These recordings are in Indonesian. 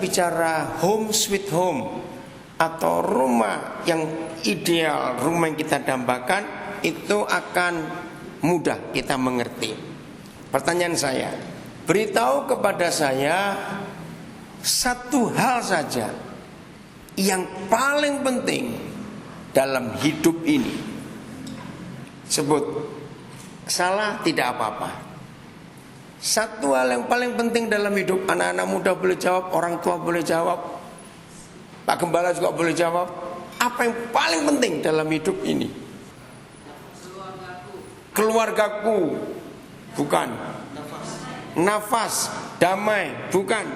Bicara home sweet home atau rumah yang ideal, rumah yang kita dambakan, itu akan mudah kita mengerti. Pertanyaan saya, beritahu kepada saya satu hal saja yang paling penting dalam hidup ini. Sebut. Salah tidak apa-apa. Satu hal yang paling penting dalam hidup. Anak-anak muda boleh jawab, orang tua boleh jawab, Pak Gembala juga boleh jawab. Apa yang paling penting dalam hidup ini? Keluargaku. Bukan. Nafas. Damai. Bukan.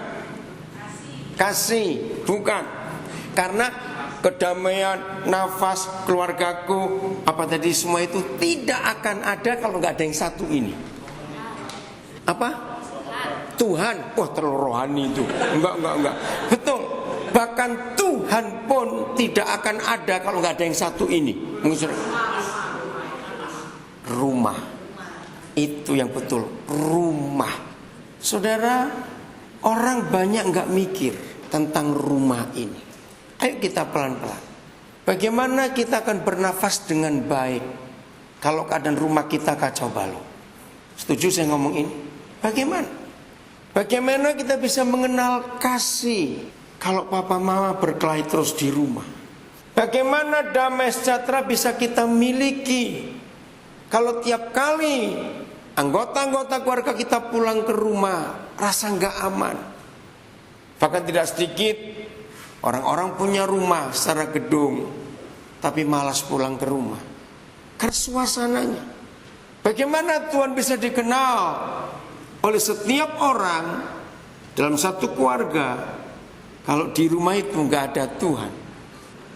Kasih. Bukan. Karena kedamaian, nafas, keluargaku, apa tadi, semua itu tidak akan ada kalau nggak ada yang satu ini. Apa? Tuhan. Wah, terlalu rohani itu. Enggak. Betul. Bahkan Tuhan pun tidak akan ada kalau nggak ada yang satu ini. Rumah. Itu yang betul. Rumah. Saudara, orang banyak nggak mikir tentang rumah ini. Ayo kita pelan-pelan. Bagaimana kita akan bernafas dengan baik kalau keadaan rumah kita kacau balau? Setuju saya ngomong ini? Bagaimana kita bisa mengenal kasih kalau papa mama berkelahi terus di rumah? Bagaimana damai sejahtera bisa kita miliki kalau tiap kali anggota-anggota keluarga kita pulang ke rumah rasa nggak aman? Bahkan tidak sedikit orang-orang punya rumah secara gedung tapi malas pulang ke rumah karena suasananya. Bagaimana Tuhan bisa dikenal oleh setiap orang dalam satu keluarga kalau di rumah itu nggak ada Tuhan?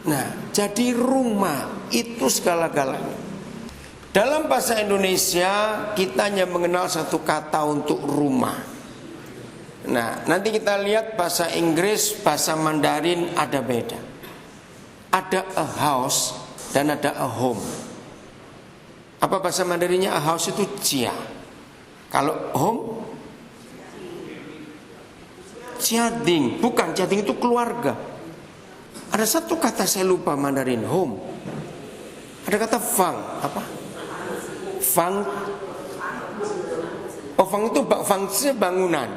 Nah, jadi rumah itu segala-galanya. Dalam bahasa Indonesia kita hanya mengenal satu kata untuk rumah. Nah, nanti kita lihat bahasa Inggris, bahasa Mandarin ada beda. Ada a house dan ada a home. Apa bahasa Mandarinnya? A house itu jia. Kalau home, jiading. Bukan, jiading itu keluarga. Ada satu kata saya lupa Mandarin, home. Ada kata fang, apa? Fang. Oh, fang itu fangzi bangunan.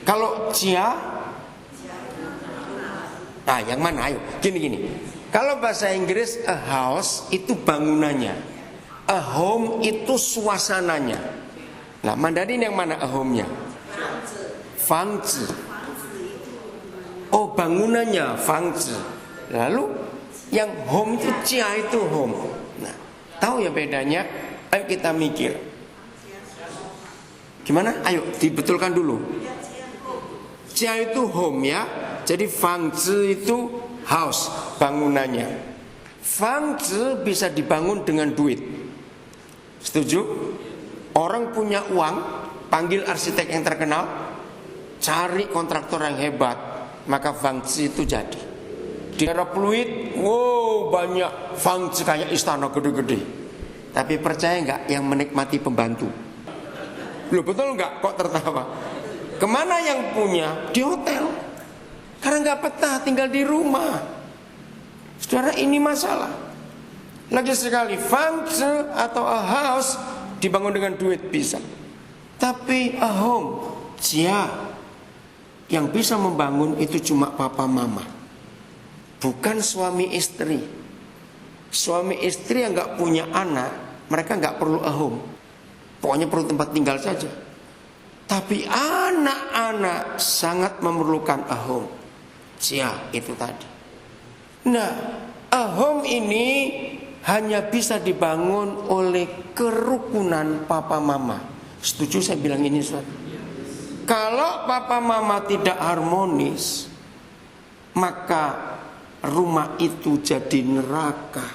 Kalau jia, nah yang mana? Ayo, gini. Kalau bahasa Inggris a house itu bangunannya, a home itu suasananya. Nah, Mandarin yang mana a home-nya? Fangzi. Oh, bangunannya fangzi. Lalu yang home itu jia itu home. Nah, tahu ya bedanya? Ayo kita mikir. Gimana? Ayo dibetulkan dulu. Jia itu home ya. Jadi fangzi itu house, bangunannya. Fangzi bisa dibangun dengan duit. Setuju? Orang punya uang, panggil arsitek yang terkenal, cari kontraktor yang hebat, maka fangzi itu jadi. Di daerah Pluit, wow, banyak fangzi kayak istana gede-gede. Tapi percaya nggak yang menikmati pembantu? Loh, betul nggak? Kok tertawa? Kemana yang punya? Di hotel. Karena nggak betah tinggal di rumah. Saudara, ini masalah. Lagi sekali, fangzi atau a house dibangun dengan duit bisa. Tapi a home, jia, yang bisa membangun itu cuma papa mama. Bukan suami istri. Suami istri yang nggak punya anak, mereka nggak perlu a home. Pokoknya perlu tempat tinggal saja. Tapi anak-anak sangat memerlukan a home. Jia itu tadi. Nah, a home ini hanya bisa dibangun oleh kerukunan papa mama. Setuju saya bilang ini, saudara? Kalau papa mama tidak harmonis, maka rumah itu jadi neraka.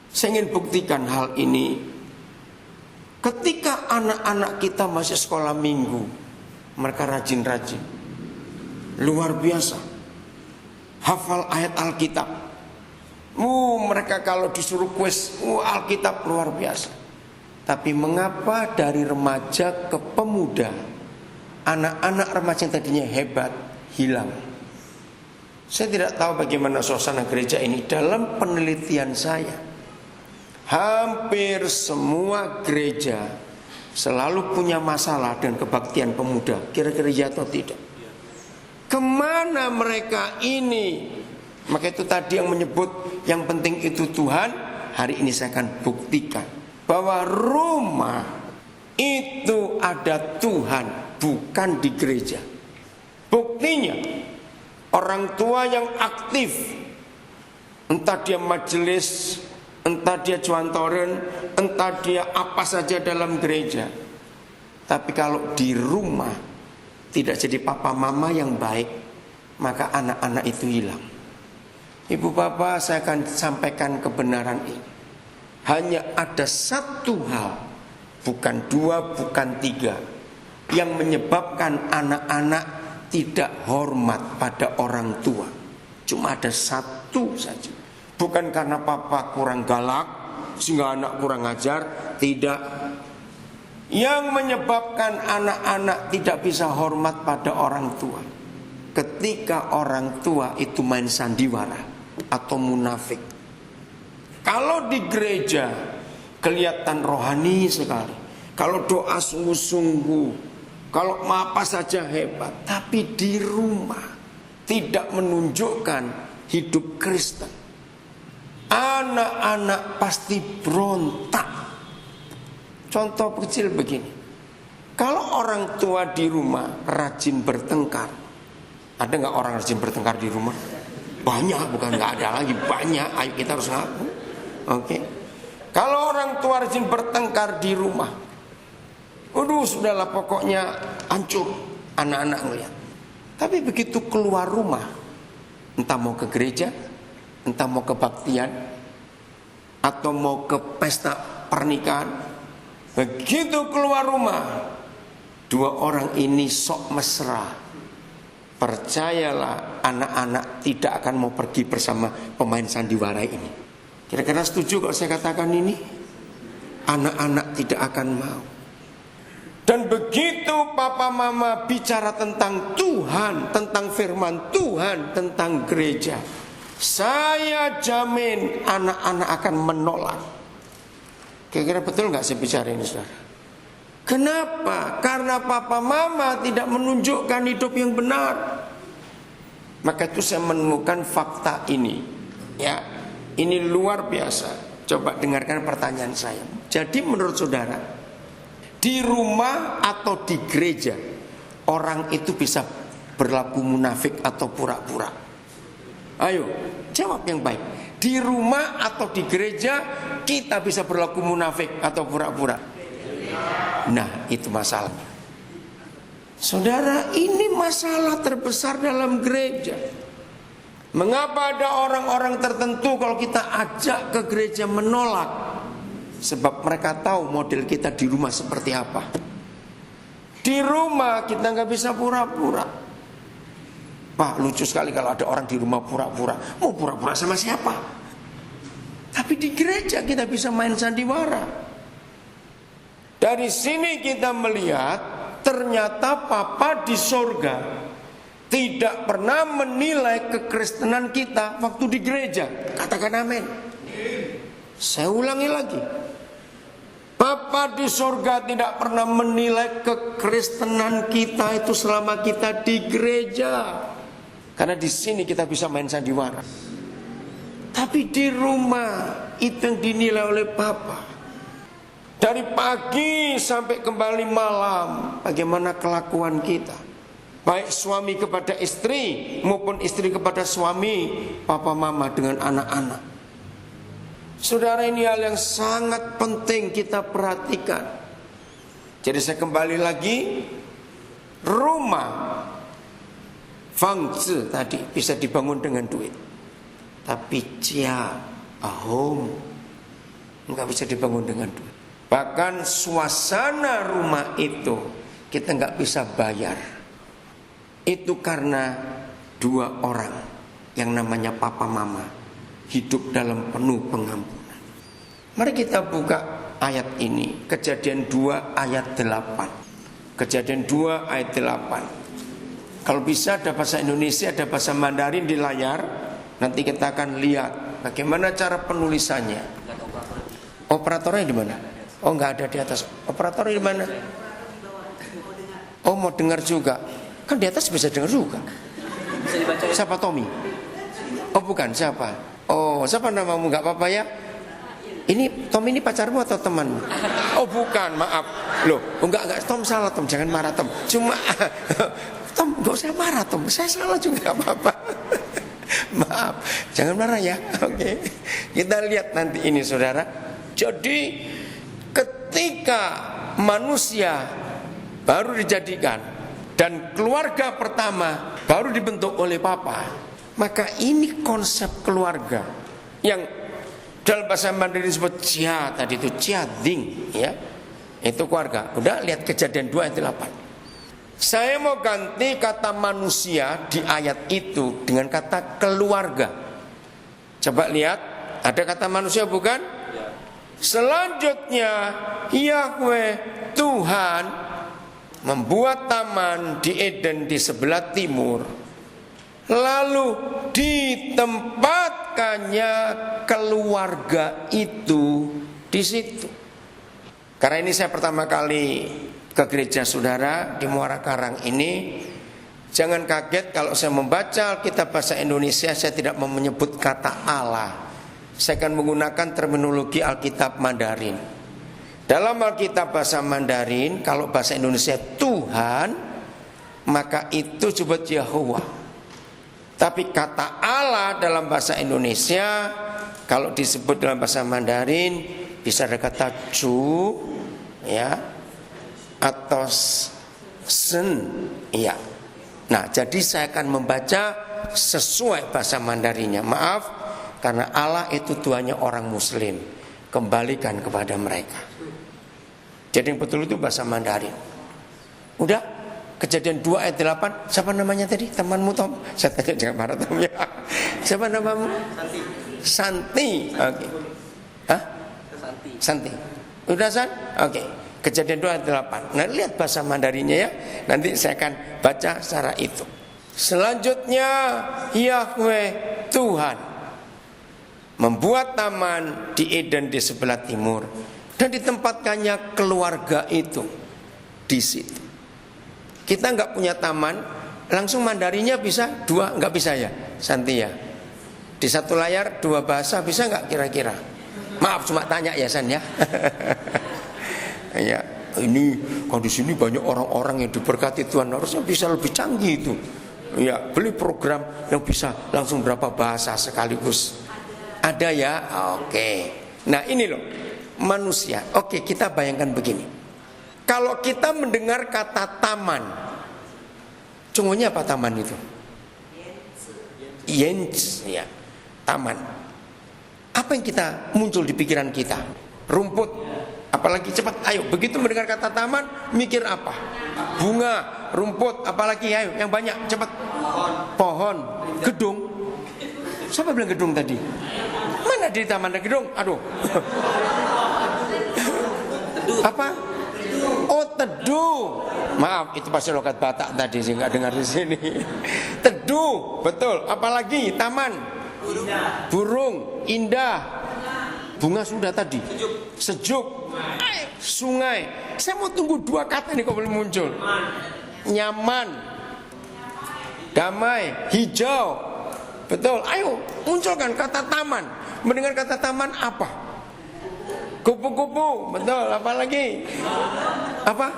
Saya ingin buktikan hal ini. Ketika anak-anak kita masih sekolah minggu, mereka rajin-rajin, luar biasa, hafal ayat Alkitab. Mereka kalau disuruh kuis, Alkitab luar biasa. Tapi mengapa dari remaja ke pemuda, anak-anak remaja yang tadinya hebat, hilang. Saya tidak tahu bagaimana suasana gereja ini. Dalam penelitian saya, hampir semua gereja selalu punya masalah dengan kebaktian pemuda. Kira-kira ya atau tidak? Kemana mereka ini? Maka itu tadi yang menyebut yang penting itu Tuhan. Hari ini saya akan buktikan bahwa rumah itu ada Tuhan, bukan di gereja. Buktinya, orang tua yang aktif, entah dia majelis, entah dia cuantoren, entah dia apa saja dalam gereja, tapi kalau di rumah tidak jadi papa mama yang baik, maka anak-anak itu hilang. Ibu bapak, saya akan sampaikan kebenaran ini. Hanya ada satu hal, bukan dua, bukan tiga, yang menyebabkan anak-anak tidak hormat pada orang tua. Cuma ada satu saja. Bukan karena papa kurang galak sehingga anak kurang ajar, tidak. Yang menyebabkan anak-anak tidak bisa hormat pada orang tua, ketika orang tua itu main sandiwara atau munafik. Kalau di gereja kelihatan rohani sekali, kalau doa sungguh-sungguh, kalau apa saja hebat, tapi di rumah tidak menunjukkan hidup Kristen, anak-anak pasti berontak. Contoh kecil begini, kalau orang tua di rumah rajin bertengkar, ada nggak orang rajin bertengkar di rumah? Banyak, bukan nggak ada lagi, banyak. Ayo kita harus ngaku. Oke. Kalau orang tua rajin bertengkar di rumah, waduh sudahlah pokoknya hancur anak-anak ngeliat. Tapi begitu keluar rumah, entah mau ke gereja, entah mau ke baktian, atau mau ke pesta pernikahan, begitu keluar rumah, dua orang ini sok mesra. Percayalah, anak-anak tidak akan mau pergi bersama pemain sandiwara ini. Kira-kira setuju kalau saya katakan ini? Anak-anak tidak akan mau. Dan begitu papa mama bicara tentang Tuhan, tentang firman Tuhan, tentang gereja, saya jamin anak-anak akan menolak. Kira-kira betul gak saya bicara ini, saudara? Kenapa? Karena papa mama tidak menunjukkan hidup yang benar. Maka itu saya menemukan fakta ini. Ya, ini luar biasa. Coba dengarkan pertanyaan saya. Jadi menurut saudara, di rumah atau di gereja, orang itu bisa berlaku munafik atau pura-pura? Ayo, jawab yang baik. Di rumah atau di gereja kita bisa berlaku munafik atau pura-pura? Nah, itu masalahnya. Saudara, ini masalah terbesar dalam gereja. Mengapa ada orang-orang tertentu kalau kita ajak ke gereja menolak? Sebab mereka tahu model kita di rumah seperti apa. Di rumah kita gak bisa pura-pura. Pak, lucu sekali kalau ada orang di rumah pura-pura. Mau pura-pura sama siapa? Tapi di gereja kita bisa main sandiwara. Dari sini kita melihat ternyata Papa di sorga tidak pernah menilai kekristenan kita waktu di gereja. Katakan amin. Saya ulangi lagi. Papa di sorga tidak pernah menilai kekristenan kita itu selama kita di gereja. Karena di sini kita bisa main sandiwara. Tapi di rumah itu yang dinilai oleh Papa. Dari pagi sampai kembali malam, bagaimana kelakuan kita, baik suami kepada istri maupun istri kepada suami, papa mama dengan anak-anak. Saudara, ini hal yang sangat penting kita perhatikan. Jadi saya kembali lagi, rumah fangzi tadi bisa dibangun dengan duit, tapi jia home nggak bisa dibangun dengan duit. Bahkan suasana rumah itu kita nggak bisa bayar. Itu karena dua orang yang namanya papa mama hidup dalam penuh pengampunan. Mari kita buka ayat ini, Kejadian 2 ayat 8. Kejadian 2 ayat 8. Kalau bisa ada bahasa Indonesia, ada bahasa Mandarin di layar. Nanti kita akan lihat bagaimana cara penulisannya. Operatornya di mana? Oh, nggak ada di atas. Operatornya di mana? Oh, mau dengar juga. Kan di atas bisa dengar juga. Siapa Tommy? Oh, bukan, siapa? Oh, siapa namamu? Nggak apa-apa ya? Ini Tom ini pacarmu atau temanmu? Oh bukan, maaf. Loh, enggak, Tom salah Tom, jangan marah Tom. Cuma Tom, enggak usah marah Tom, saya salah juga, enggak apa-apa. Maaf, jangan marah ya. Oke. Kita lihat nanti ini saudara. Jadi ketika manusia baru dijadikan dan keluarga pertama baru dibentuk oleh papa, maka ini konsep keluarga yang dalam bahasa Mandarin disebut cia, tadi itu cia ding, ya. Itu keluarga. Udah lihat Kejadian 2 ayat 8. Saya mau ganti kata manusia di ayat itu dengan kata keluarga. Coba lihat, ada kata manusia bukan? Selanjutnya Yahweh Tuhan membuat taman di Eden di sebelah timur, lalu ditempatkannya keluarga itu di situ. Karena ini saya pertama kali ke gereja saudara di Muara Karang ini, jangan kaget kalau saya membaca Alkitab bahasa Indonesia saya tidak mau menyebut kata Allah. Saya akan menggunakan terminologi Alkitab Mandarin. Dalam Alkitab bahasa Mandarin, kalau bahasa Indonesia Tuhan, maka itu disebut Yahuwah. Tapi kata Allah dalam bahasa Indonesia, kalau disebut dalam bahasa Mandarin, bisa ada kata Chu, ya, atau Sen, ya. Nah, jadi saya akan membaca sesuai bahasa Mandarinnya. Maaf, karena Allah itu Tuhannya orang Muslim. Kembalikan kepada mereka. Jadi yang betul itu bahasa Mandarin. Udah? Kejadian 2 ayat 8. Siapa namanya tadi? Temanmu Tom? Saya tanya jangan marah Tom ya. Siapa namamu? Santi. Oke. Hah? Santi. Udah San? Oke. Kejadian 2 ayat 8. Nah, lihat bahasa Mandarinnya ya. Nanti saya akan baca secara itu. Selanjutnya Yahweh Tuhan membuat taman di Eden di sebelah timur dan ditempatkannya keluarga itu di situ. Kita nggak punya taman, langsung Mandarinya bisa 2, nggak bisa ya, Santi ya. Di satu layar 2 bahasa bisa nggak kira-kira? Maaf cuma tanya ya San ya. Ya, ini kalau di sini banyak orang-orang yang diberkati Tuhan, harusnya bisa lebih canggih itu. Ya, beli program yang bisa langsung berapa bahasa sekaligus. Ada ya, oke. Nah ini loh manusia. Oke, kita bayangkan begini. Kalau kita mendengar kata taman, cungunya apa taman itu? Yens, ya, taman. Apa yang kita muncul di pikiran kita? Rumput. Apalagi cepat, ayo. Begitu mendengar kata taman, mikir apa? Bunga, rumput, apalagi ayo yang banyak, cepat. Pohon, gedung. Siapa bilang gedung tadi? Mana di taman ada gedung? Aduh. Apa? Oh, teduh. Maaf, itu pasti logat Batak tadi sih, nggak dengar di sini. Teduh, betul. Apalagi taman, burung, indah, bunga sudah tadi, sejuk, sungai. Saya mau tunggu 2 kata nih kalau belum muncul. Nyaman, damai, hijau, betul. Ayo munculkan kata taman. Mendengar kata taman apa? Kupu-kupu, betul. Apa lagi? Apa?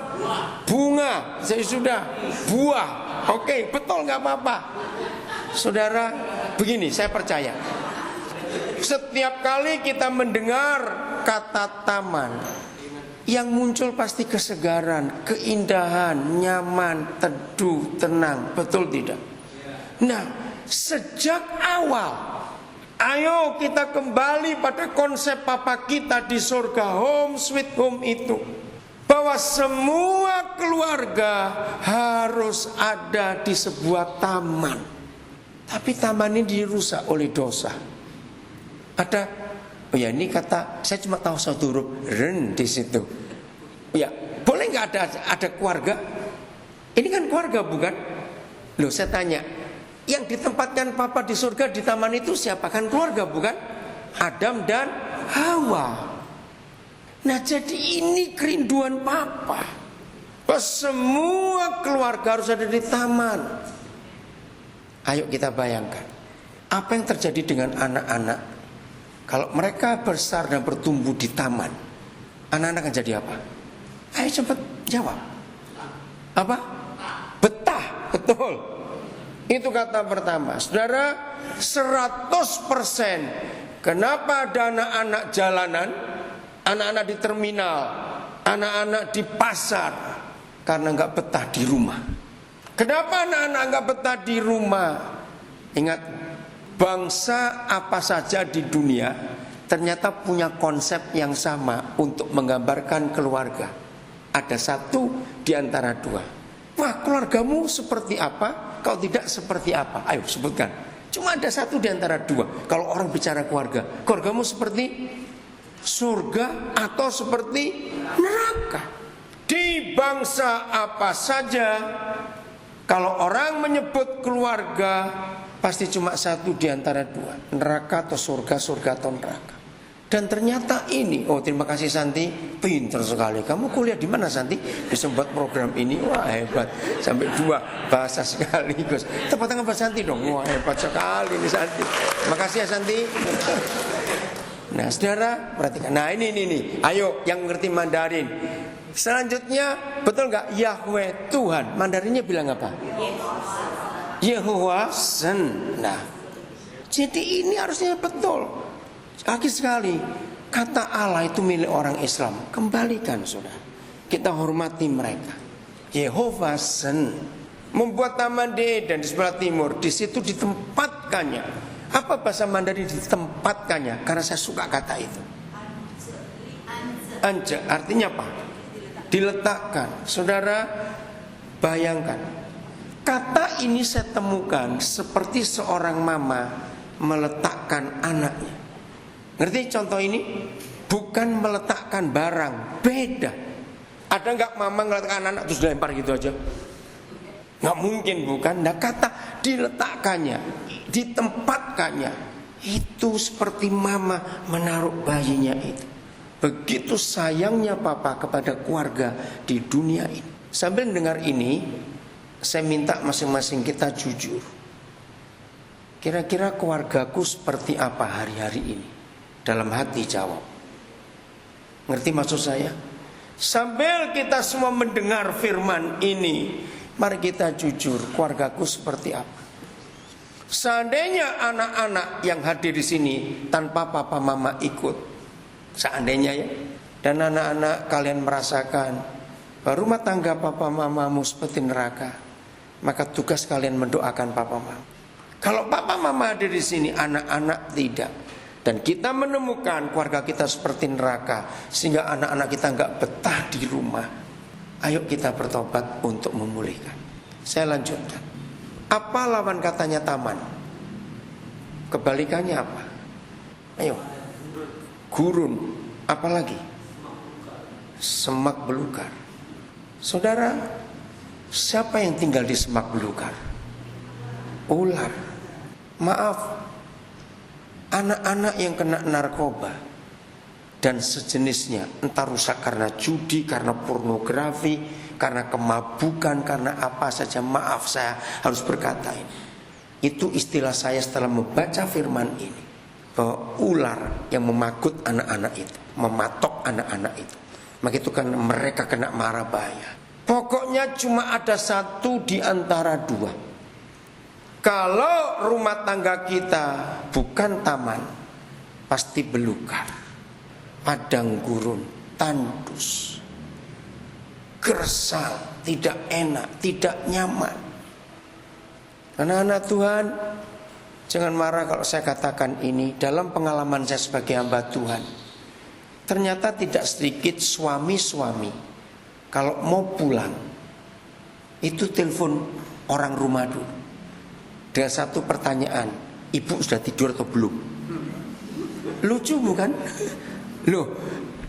Bunga. Saya sudah. Buah. Oke, betul, nggak apa-apa. Saudara, begini, saya percaya. Setiap kali kita mendengar kata taman, yang muncul pasti kesegaran, keindahan, nyaman, teduh, tenang. Betul tidak? Nah, sejak awal, ayo kita kembali pada konsep papa kita di surga, home sweet home itu, bahwa semua keluarga harus ada di sebuah taman. Tapi taman ini dirusak oleh dosa. Ada, oh ya ini kata, saya cuma tahu satu huruf ren di situ. Ya, boleh nggak ada keluarga? Ini kan keluarga bukan? Loh, saya tanya, yang ditempatkan papa di surga di taman itu siapa? Kan keluarga, bukan? Adam dan Hawa. Nah, jadi ini kerinduan papa, bahwa semua keluarga harus ada di taman. Ayo kita bayangkan, apa yang terjadi dengan anak-anak kalau mereka besar dan bertumbuh di taman. Anak-anak akan jadi apa? Ayo cepat jawab. Apa? Betah, betul. Itu kata pertama. Saudara, 100%. Kenapa ada anak-anak jalanan, anak-anak di terminal, anak-anak di pasar? Karena nggak betah di rumah. Kenapa anak-anak nggak betah di rumah? Ingat, bangsa apa saja di dunia ternyata punya konsep yang sama untuk menggambarkan keluarga. Ada satu di antara dua. Wah, keluargamu seperti apa? Kalau tidak seperti apa? Ayo sebutkan. Cuma ada satu di antara dua. Kalau orang bicara keluarga, keluargamu seperti surga atau seperti neraka? Di bangsa apa saja, kalau orang menyebut keluarga, pasti cuma satu di antara dua, neraka atau surga, surga atau neraka. Dan ternyata ini, oh terima kasih Santi, pinter sekali. Kamu kuliah di mana Santi? Bisa buat program ini, wah hebat. Sampai 2 bahasa sekaligus. Tepuk tangan Pak Santi dong, wah hebat sekali nih Santi. Terima kasih ya Santi. Nah saudara, perhatikan. Nah ini, ayo yang ngerti Mandarin. Selanjutnya, betul nggak? Yahweh Tuhan. Mandarinnya bilang apa? Yehovah Sen. Nah, jadi ini harusnya betul. Lagi sekali, kata Allah itu milik orang Islam. Kembalikan saudara. Kita hormati mereka. Yehovah Sen. Membuat taman di Eden di sebelah timur. Di situ ditempatkannya. Apa bahasa Mandarin ditempatkannya? Karena saya suka kata itu. Anje, artinya apa? Diletakkan. Saudara, bayangkan. Kata ini saya temukan seperti seorang mama meletakkan anaknya. Ngerti contoh ini? Bukan meletakkan barang, beda. Ada nggak mama meletakkan anak terus dilempar gitu aja? Nggak mungkin, bukan? Nah, kata diletakkannya, ditempatkannya, itu seperti mama menaruh bayinya itu. Begitu sayangnya papa kepada keluarga di dunia ini. Sambil dengar ini, saya minta masing-masing kita jujur. Kira-kira keluargaku seperti apa hari-hari ini? Dalam hati jawab. Ngerti maksud saya? Sambil kita semua mendengar firman ini, mari kita jujur, keluargaku seperti apa? Seandainya anak-anak yang hadir di sini tanpa papa mama ikut, seandainya ya, dan anak-anak kalian merasakan bahwa rumah tangga papa mamamu seperti neraka, maka tugas kalian mendoakan papa mama. Kalau papa mama hadir di sini, anak-anak tidak, dan kita menemukan keluarga kita seperti neraka, sehingga anak-anak kita nggak betah di rumah, ayo kita bertobat untuk memulihkan. Saya lanjutkan. Apa lawan katanya taman? Kebalikannya apa? Ayo. Gurun. Apalagi? Semak belukar. Saudara, siapa yang tinggal di semak belukar? Ular. Maaf, anak-anak yang kena narkoba dan sejenisnya, entah rusak karena judi, karena pornografi, karena kemabukan, karena apa saja. Maaf, saya harus berkata ini. Itu istilah saya setelah membaca firman ini, bahwa ular yang memagut anak-anak itu, mematok anak-anak itu, maka itu kan mereka kena mara bahaya. Pokoknya cuma ada satu di antara dua. Kalau rumah tangga kita bukan taman, pasti belukar, padang gurun, tandus, gersang, tidak enak, tidak nyaman. Anak-anak Tuhan, jangan marah kalau saya katakan ini. Dalam pengalaman saya sebagai hamba Tuhan, ternyata tidak sedikit suami-suami kalau mau pulang itu telepon orang rumah dulu dengan satu pertanyaan, ibu sudah tidur atau belum? Lucu bukan? Loh,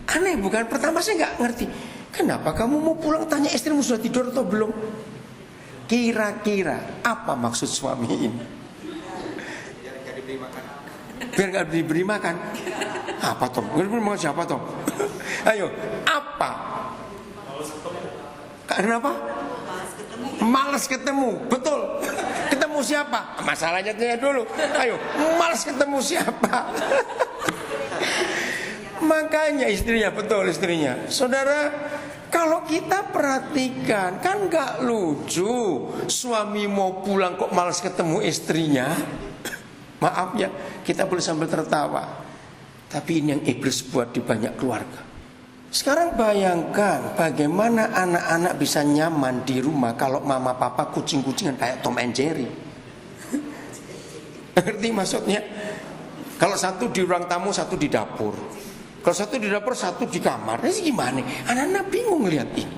aneh bukan? Pertama saya nggak ngerti, kenapa kamu mau pulang tanya istrimu sudah tidur atau belum? Kira-kira apa maksud suami ini? Biar gak diberi makan. Apa Tom? Diberi makan siapa Tom? Ayo, apa? Karena apa? Malas ketemu. Betul. Ketemu siapa? Masalahnya tanya dulu. Ayo, malas ketemu siapa? Makanya istrinya, betul istrinya. Saudara, kalau kita perhatikan, kan gak lucu. Suami mau pulang kok malas ketemu istrinya. Maaf ya, kita boleh sambil tertawa. Tapi ini yang iblis buat di banyak keluarga. Sekarang bayangkan bagaimana anak-anak bisa nyaman di rumah kalau mama papa kucing-kucingan kayak Tom and Jerry. Ngerti maksudnya? Kalau satu di ruang tamu, satu di dapur. Kalau satu di dapur, satu di kamar. Ini gimana? Anak-anak bingung lihat ini.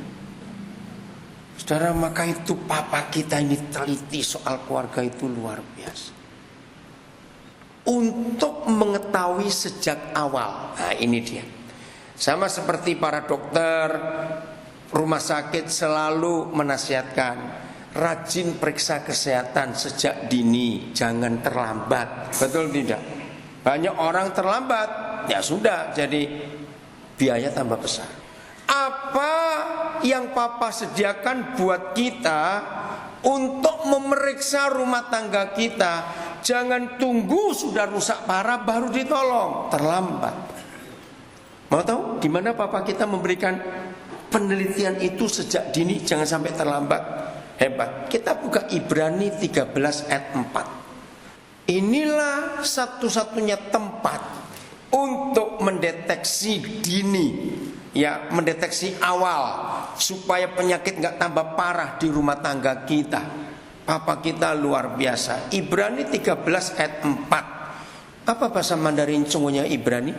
Saudara, maka itu papa kita ini teliti soal keluarga itu luar biasa. Untuk mengetahui sejak awal. Nah ini dia. Sama seperti para dokter rumah sakit selalu menasihatkan, rajin periksa kesehatan sejak dini, jangan terlambat. Betul tidak? Banyak orang terlambat, ya sudah, jadi biaya tambah besar. Apa yang papa sediakan buat kita untuk memeriksa rumah tangga kita? Jangan tunggu sudah rusak parah baru ditolong, terlambat. Mau tahu di mana papa kita memberikan penelitian itu sejak dini, jangan sampai terlambat. Hebat. Kita buka Ibrani 13 ayat 4. Inilah satu-satunya tempat untuk mendeteksi dini, ya, mendeteksi awal supaya penyakit nggak tambah parah di rumah tangga kita. Papa kita luar biasa. Ibrani 13 ayat 4. Apa bahasa Mandarin cungunya Ibrani?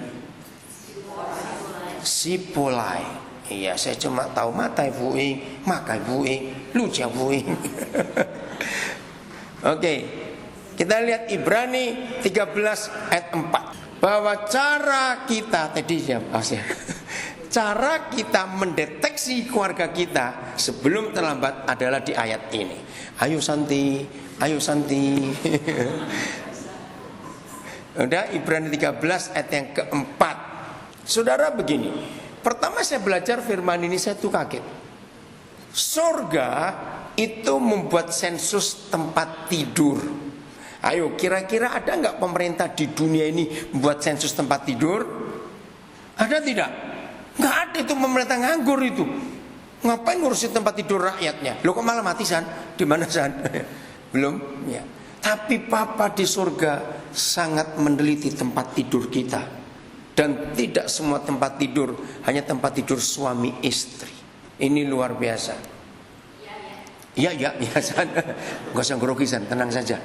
Sipolai. Iya, saya cuma tahu matai buing, makai buing, lucia buing. Oke. Kita lihat Ibrani 13 ayat 4. Bahwa cara kita tadi ya, cara kita mendeteksi keluarga kita sebelum terlambat adalah di ayat ini. Ayo Santi, ayo Santi. Udah, Ibrani 13 ayat yang keempat. Saudara begini, pertama saya belajar firman ini saya tuh kaget. Surga itu membuat sensus tempat tidur. Ayo, kira-kira ada nggak pemerintah di dunia ini membuat sensus tempat tidur? Ada tidak? Nggak ada, itu pemerintah nganggur itu. Ngapain ngurusin tempat tidur rakyatnya? Loh kok malah mati San? Di mana San? Belum ya. Tapi Papa di surga sangat meneliti tempat tidur kita. Dan tidak semua tempat tidur hanya tempat tidur suami istri. Ini luar biasa. Iya San. Gak usah grogi San, tenang saja.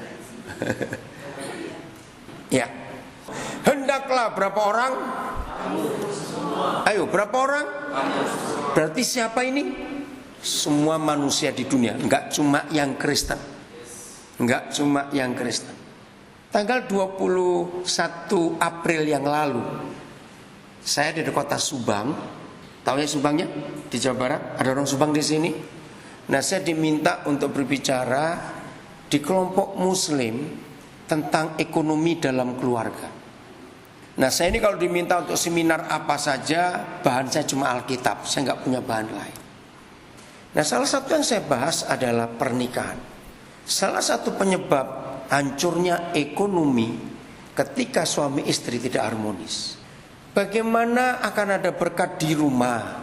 Ya. Hendaklah berapa orang? Ayo, berapa orang? Berarti siapa ini? Semua manusia di dunia, enggak cuma yang Kristen. Enggak cuma yang Kristen. Tanggal 21 April yang lalu, saya di kota Subang. Tahu ya Subangnya? Di Jawa Barat. Ada orang Subang di sini. Nah, saya diminta untuk berbicara di kelompok Muslim tentang ekonomi dalam keluarga. Nah, saya ini kalau diminta untuk seminar apa saja, bahan saya cuma Alkitab, saya nggak punya bahan lain. Nah, salah satu yang saya bahas adalah pernikahan. Salah satu penyebab hancurnya ekonomi ketika suami istri tidak harmonis. Bagaimana akan ada berkat di rumah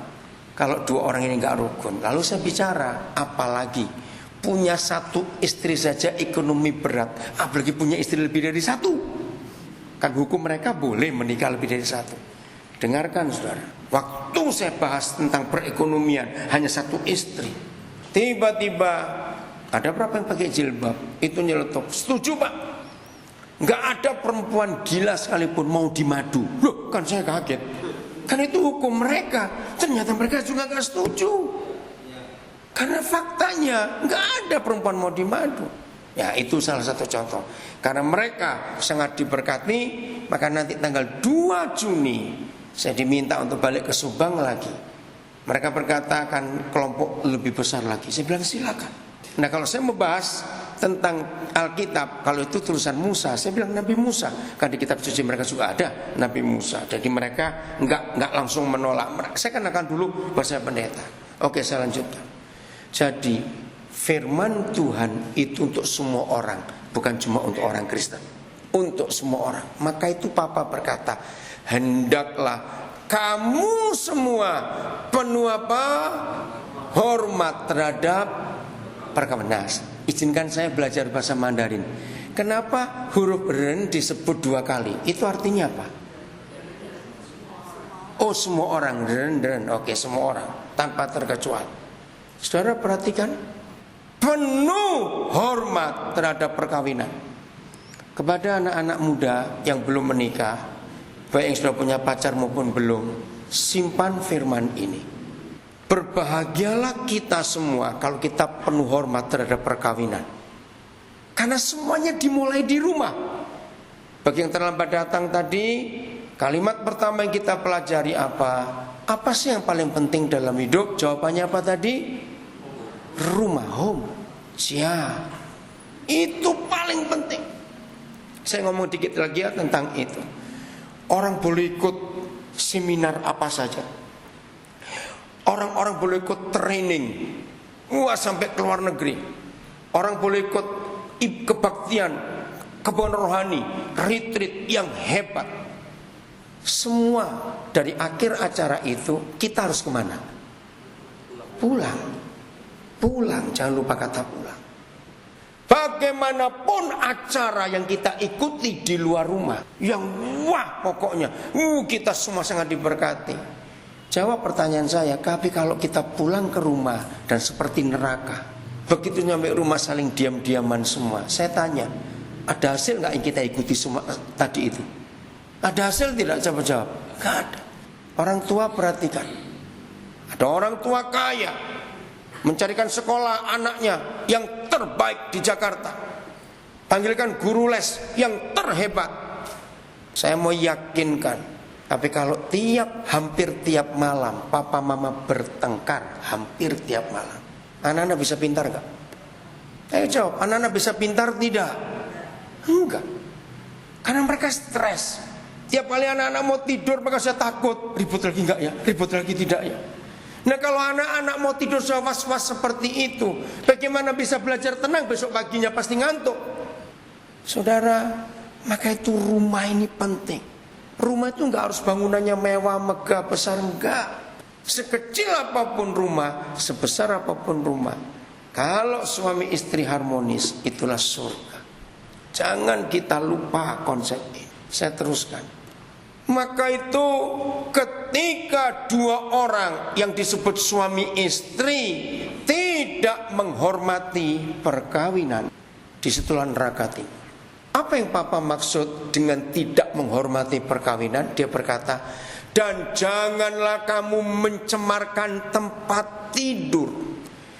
kalau dua orang ini nggak rukun? Lalu saya bicara, apalagi punya satu istri saja ekonomi berat, apalagi punya istri lebih dari satu. Kan hukum mereka boleh menikah lebih dari satu. Dengarkan saudara, waktu saya bahas tentang perekonomian hanya satu istri, tiba-tiba ada berapa yang pakai jilbab itu nyeletuk, setuju Pak, nggak ada perempuan gila sekalipun mau dimadu. Loh, kan saya kaget, kan itu hukum mereka. Ternyata mereka juga nggak setuju, karena faktanya nggak ada perempuan mau dimadu. Ya, itu salah satu contoh. Karena mereka sangat diberkati, maka nanti tanggal 2 Juni saya diminta untuk balik ke Subang lagi. Mereka berkata akan kelompok lebih besar lagi. Saya bilang silakan. Nah kalau saya membahas tentang Alkitab, kalau itu tulisan Musa, saya bilang Nabi Musa. Kan di kitab suci mereka juga ada Nabi Musa. Jadi mereka enggak langsung menolak. Saya kan akan dulu bahasa pendeta. Oke, saya lanjutkan. Jadi firman Tuhan itu untuk semua orang, bukan cuma untuk orang Kristen, untuk semua orang. Maka itu Papa berkata, hendaklah kamu semua penuh apa? Hormat terhadap perkawinan. Izinkan saya belajar bahasa Mandarin. Kenapa huruf ren disebut 2 kali? Itu artinya apa? Oh, semua orang, ren. Oke, semua orang tanpa terkecuali. Saudara perhatikan, penuh hormat terhadap perkawinan. Kepada anak-anak muda yang belum menikah, baik yang sudah punya pacar maupun belum, simpan firman ini. Berbahagialah kita semua kalau kita penuh hormat terhadap perkawinan. Karena semuanya dimulai di rumah. Bagi yang terlambat datang tadi, kalimat pertama yang kita pelajari apa? Apa sih yang paling penting dalam hidup? Jawabannya apa tadi? Rumah, home. Ya, itu paling penting. Saya ngomong dikit lagi ya tentang itu. Orang boleh ikut seminar apa saja. Orang-orang boleh ikut training, sampai ke luar negeri. Orang boleh ikut kebaktian, kebun rohani, retreat yang hebat. Semua dari akhir acara itu kita harus kemana? Pulang, jangan lupa kata pulang. Bagaimanapun acara yang kita ikuti di luar rumah, yang wah pokoknya, kita semua sangat diberkati. Jawab pertanyaan saya, tapi kalau kita pulang ke rumah dan seperti neraka, begitu nyampe rumah saling diam-diaman semua. Saya tanya, ada hasil nggak yang kita ikuti semua tadi itu? Ada hasil tidak? Jawab. Nggak ada. Orang tua perhatikan, ada orang tua kaya mencarikan sekolah anaknya yang terbaik di Jakarta, panggilkan guru les yang terhebat. Saya mau yakinkan, tapi kalau hampir tiap malam papa mama bertengkar, hampir tiap malam, anak-anak bisa pintar enggak? Ayo jawab, anak-anak bisa pintar tidak? Enggak. Karena mereka stres. Tiap kali anak-anak mau tidur mereka saya takut, ribut lagi enggak ya? Ribut lagi tidak ya? Nah kalau anak-anak mau tidur saya was-was seperti itu, bagaimana bisa belajar tenang? Besok paginya pasti ngantuk. Saudara, maka itu rumah ini penting. Rumah itu enggak harus bangunannya mewah, megah, besar, enggak. Sekecil apapun rumah, sebesar apapun rumah, kalau suami istri harmonis, itulah surga. Jangan kita lupa konsep ini. Saya teruskan. Maka itu ketika 2 orang yang disebut suami istri tidak menghormati perkawinan, disitulah neraka timur. Apa yang Papa maksud dengan tidak menghormati perkawinan? Dia berkata, dan janganlah kamu mencemarkan tempat tidur.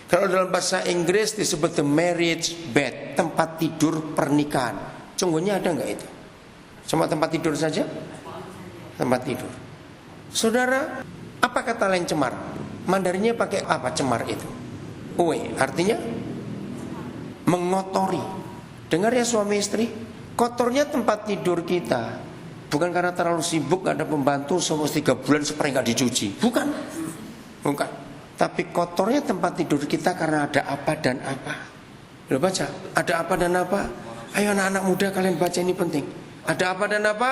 Kalau dalam bahasa Inggris disebut the marriage bed, tempat tidur pernikahan. Sungguhnya ada enggak itu? Cuma tempat tidur saja? Tempat tidur. Saudara, apa kata lain cemar? Mandarinnya pakai apa cemar itu? Uwe, artinya mengotori. Dengar ya suami istri, kotornya tempat tidur kita bukan karena terlalu sibuk, gak ada pembantu selama 3 bulan supaya gak dicuci. Bukan. Tapi kotornya tempat tidur kita karena ada apa dan apa. Lo baca, ada apa dan apa? Ayo anak-anak muda kalian baca, ini penting. Ada apa dan apa?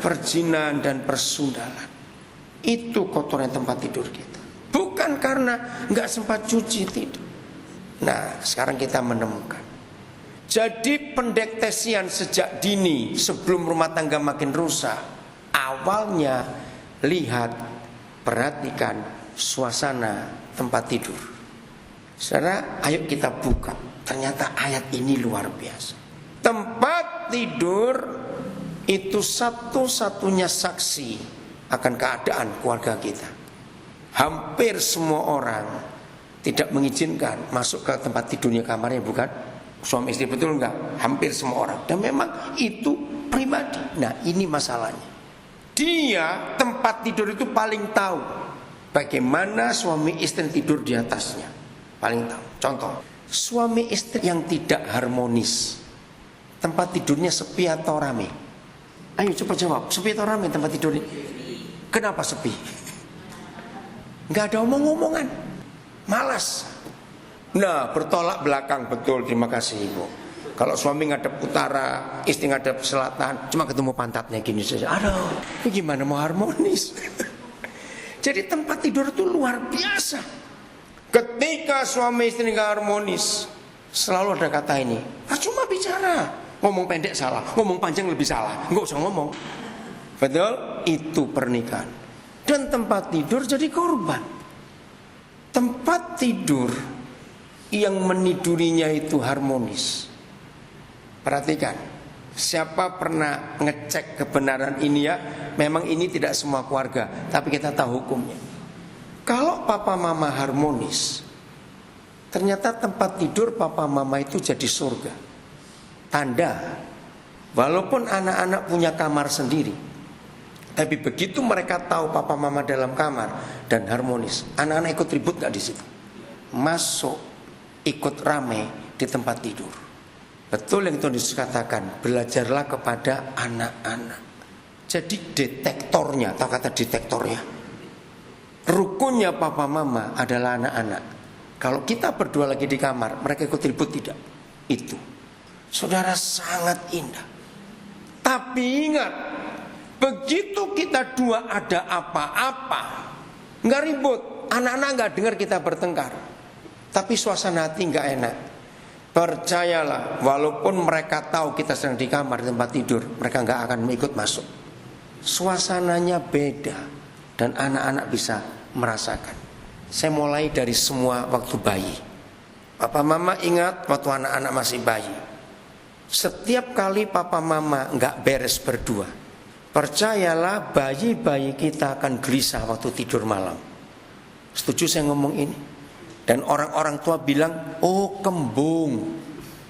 Perjinan dan persundalan. Itu kotornya tempat tidur kita. Bukan karena gak sempat cuci, tidak. Nah sekarang kita menemukan, jadi pendeteksian sejak dini sebelum rumah tangga makin rusak, awalnya lihat, perhatikan suasana tempat tidur. Saudara, ayo kita buka. Ternyata ayat ini luar biasa. Tempat tidur itu satu-satunya saksi akan keadaan keluarga kita. Hampir semua orang tidak mengizinkan masuk ke tempat tidurnya, kamarnya, bukan? Suami istri, betul enggak? Hampir semua orang. Dan memang itu pribadi. Nah ini masalahnya. Dia tempat tidur itu paling tahu bagaimana suami istri tidur di atasnya. Paling tahu. Contoh, Suami istri yang tidak harmonis, tempat tidurnya sepi atau rame? Ayo coba jawab, sepi atau rame tempat tidurnya? Kenapa sepi? Gak ada omong-omongan, malas. Nah, bertolak belakang, betul, terima kasih Ibu. Kalau suami ngadep utara, istri ngadep selatan, cuma ketemu pantatnya gini saja. Aduh, ini gimana mau harmonis? Jadi tempat tidur itu luar biasa. Ketika suami istri nggak harmonis, selalu ada kata ini, cuma bicara, ngomong pendek salah, ngomong panjang lebih salah, nggak usah ngomong. Betul? Itu pernikahan. Dan tempat tidur jadi korban. Tempat tidur yang menidurinya itu harmonis. Perhatikan, siapa pernah ngecek kebenaran ini ya? Memang ini tidak semua keluarga, tapi kita tahu hukumnya. Kalau papa mama harmonis, ternyata tempat tidur papa mama itu jadi surga. Tanda, walaupun anak-anak punya kamar sendiri, tapi begitu mereka tahu papa mama dalam kamar dan harmonis, anak-anak ikut ribut gak di situ? Masuk, ikut rame di tempat tidur. Betul yang Tuhan Yesus katakan, belajarlah kepada anak-anak. Jadi detektornya, tahu kata detektornya? Rukunnya papa mama adalah anak-anak. Kalau kita berdua lagi di kamar, mereka ikut ribut tidak? Itu. Saudara, sangat indah. Tapi ingat, begitu kita dua ada apa-apa, nggak ribut, anak-anak nggak dengar kita bertengkar, tapi suasana hati nggak enak. Percayalah, walaupun mereka tahu kita sedang di kamar di tempat tidur, mereka nggak akan ikut masuk. Suasananya beda dan anak-anak bisa merasakan. Saya mulai dari semua waktu bayi. Papa mama ingat waktu anak-anak masih bayi. Setiap kali papa mama nggak beres berdua, percayalah bayi-bayi kita akan gelisah waktu tidur malam. Setuju saya ngomong ini? Dan orang-orang tua bilang, oh kembung.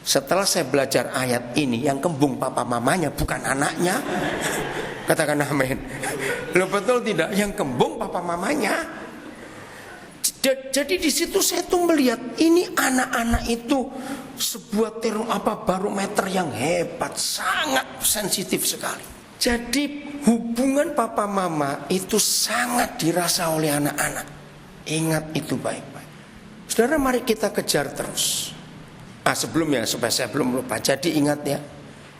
Setelah saya belajar ayat ini, yang kembung papa mamanya bukan anaknya. Katakan amin. Loh betul tidak? Yang kembung papa mamanya. Jadi di situ saya tuh melihat ini anak-anak itu sebuah barometer yang hebat, sangat sensitif sekali. Jadi hubungan papa mama itu sangat dirasa oleh anak-anak. Ingat itu baik-baik. Saudara, mari kita kejar terus. Sebelumnya supaya saya belum lupa. Jadi ingat ya,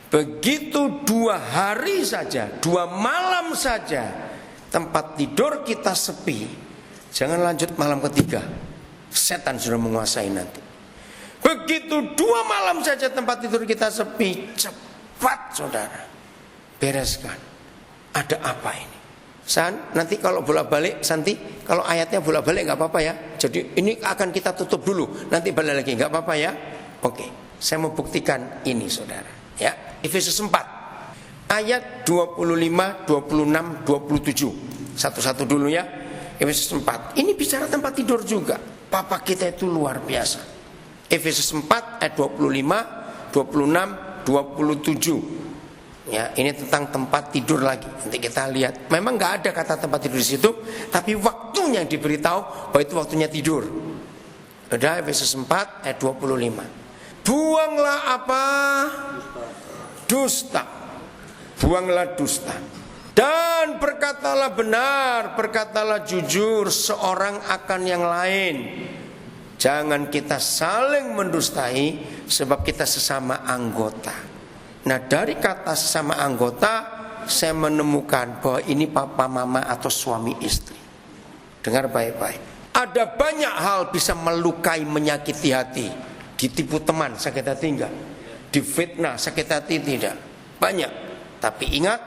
begitu 2 hari saja, 2 malam saja tempat tidur kita sepi, jangan lanjut malam ketiga. Setan sudah menguasai nanti. Begitu 2 malam saja tempat tidur kita sepi, cepat saudara bereskan. Ada apa ini? San, nanti kalau bolak-balik, Santi, kalau ayatnya bolak-balik nggak apa-apa ya. Jadi ini akan kita tutup dulu, nanti balik lagi, nggak apa-apa ya. Oke, saya mau buktikan ini saudara. Ya, Efesus 4 ayat 25, 26, 27. Satu-satu dulu ya. Efesus 4. Ini bicara tempat tidur juga. Papa kita itu luar biasa. Efesus 4 ayat 25, 26, 27. Ya, ini tentang tempat tidur lagi. Nanti kita lihat. Memang nggak ada kata tempat tidur di situ, tapi waktunya diberitahu bahwa itu waktunya tidur. Udah, Efesus 4 ayat 25. Buanglah apa? Dusta. Buanglah dusta. Dan berkatalah benar, berkatalah jujur seorang akan yang lain. Jangan kita saling mendustai, sebab kita sesama anggota. Nah, dari kata sesama anggota, saya menemukan bahwa ini papa mama atau suami istri. Dengar baik-baik. Ada banyak hal bisa melukai, menyakiti hati. Ditipu teman, sakit hati enggak? Difitnah, sakit hati tidak? Banyak. Tapi ingat,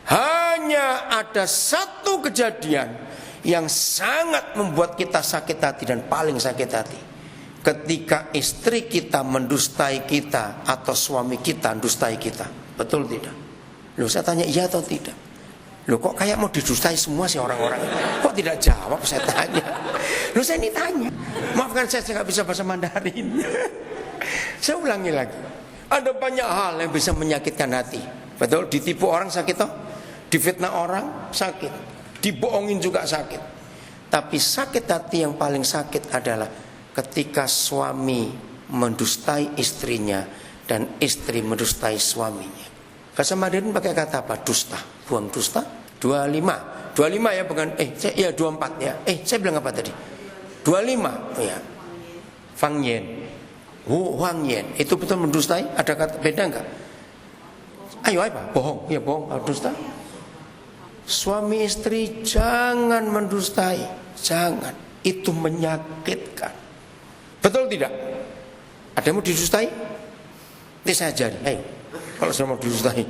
hanya ada satu kejadian yang sangat membuat kita sakit hati dan paling sakit hati. Ketika istri kita mendustai kita atau suami kita mendustai kita. Betul tidak? Loh, saya tanya iya atau tidak? Loh, kok kayak mau didustai semua sih orang-orang? Kok tidak jawab saya tanya? Loh, saya ini tanya. Maafkan saya nggak bisa bahasa Mandarin. Saya ulangi lagi. Ada banyak hal yang bisa menyakitkan hati. Betul? Ditipu orang sakit toh? Difitnah orang sakit. Dibohongin juga sakit. Tapi sakit hati yang paling sakit adalah ketika suami mendustai istrinya dan istri mendustai suaminya. Bahasa Mandarin pakai kata apa? Dusta, buang dusta. 25 ya bukan 24 ya. Saya bilang apa tadi? 25 ya. Fang Yen. Huang Yen. Itu betul mendustai? Ada kata beda enggak? Ayo apa? Bohong. Ya bohong, dusta. Suami istri jangan mendustai. Jangan. Itu menyakitkan. Betul tidak? Ada yang mau didustai? Nanti saya ajari. Ayo. Kalau saya mau didustai.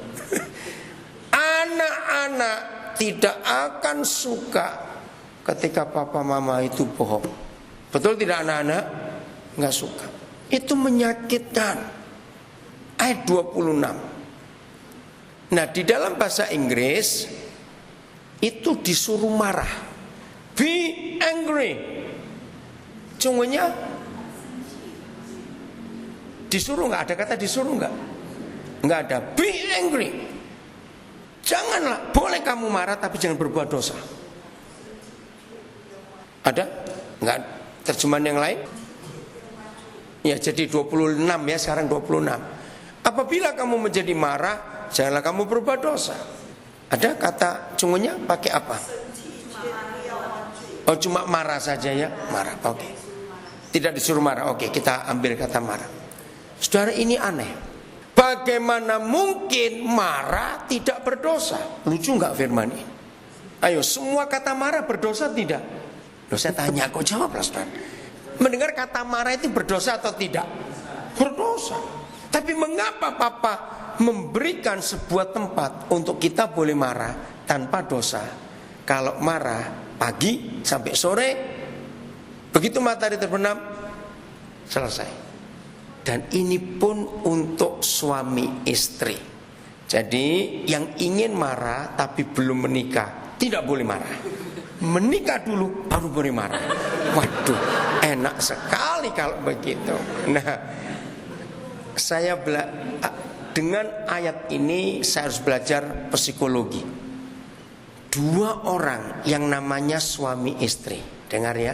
Anak-anak tidak akan suka ketika papa mama itu bohong. Betul tidak anak-anak? Enggak suka. Itu menyakitkan. Ayat 26. Nah, di dalam bahasa Inggris itu disuruh marah. Be angry. Cunggunya disuruh enggak? Ada kata disuruh enggak? Enggak ada. Be angry. Janganlah, boleh kamu marah tapi jangan berbuat dosa. Ada? Enggak? Terjemahan yang lain? Ya, jadi 26 ya, sekarang 26. Apabila kamu menjadi marah, janganlah kamu berbuat dosa. Ada kata cungunya pakai apa? Oh, cuma marah saja ya? Marah, oke. Tidak disuruh marah, oke, kita ambil kata marah. Saudara, ini aneh. Bagaimana mungkin marah tidak berdosa? Lucu enggak firman ini? Ayo, semua kata marah berdosa tidak? Loh, saya tanya, kok jawablah saudara. Mendengar kata marah itu berdosa atau tidak? Berdosa. Tapi mengapa Papa memberikan sebuah tempat untuk kita boleh marah tanpa dosa? Kalau marah pagi sampai sore, begitu matahari terbenam, selesai. Dan ini pun untuk suami istri. Jadi yang ingin marah tapi belum menikah tidak boleh marah. Menikah dulu baru boleh marah. Waduh, enak sekali kalau begitu. Nah, dengan ayat ini saya harus belajar psikologi. Dua orang yang namanya suami istri, dengar ya,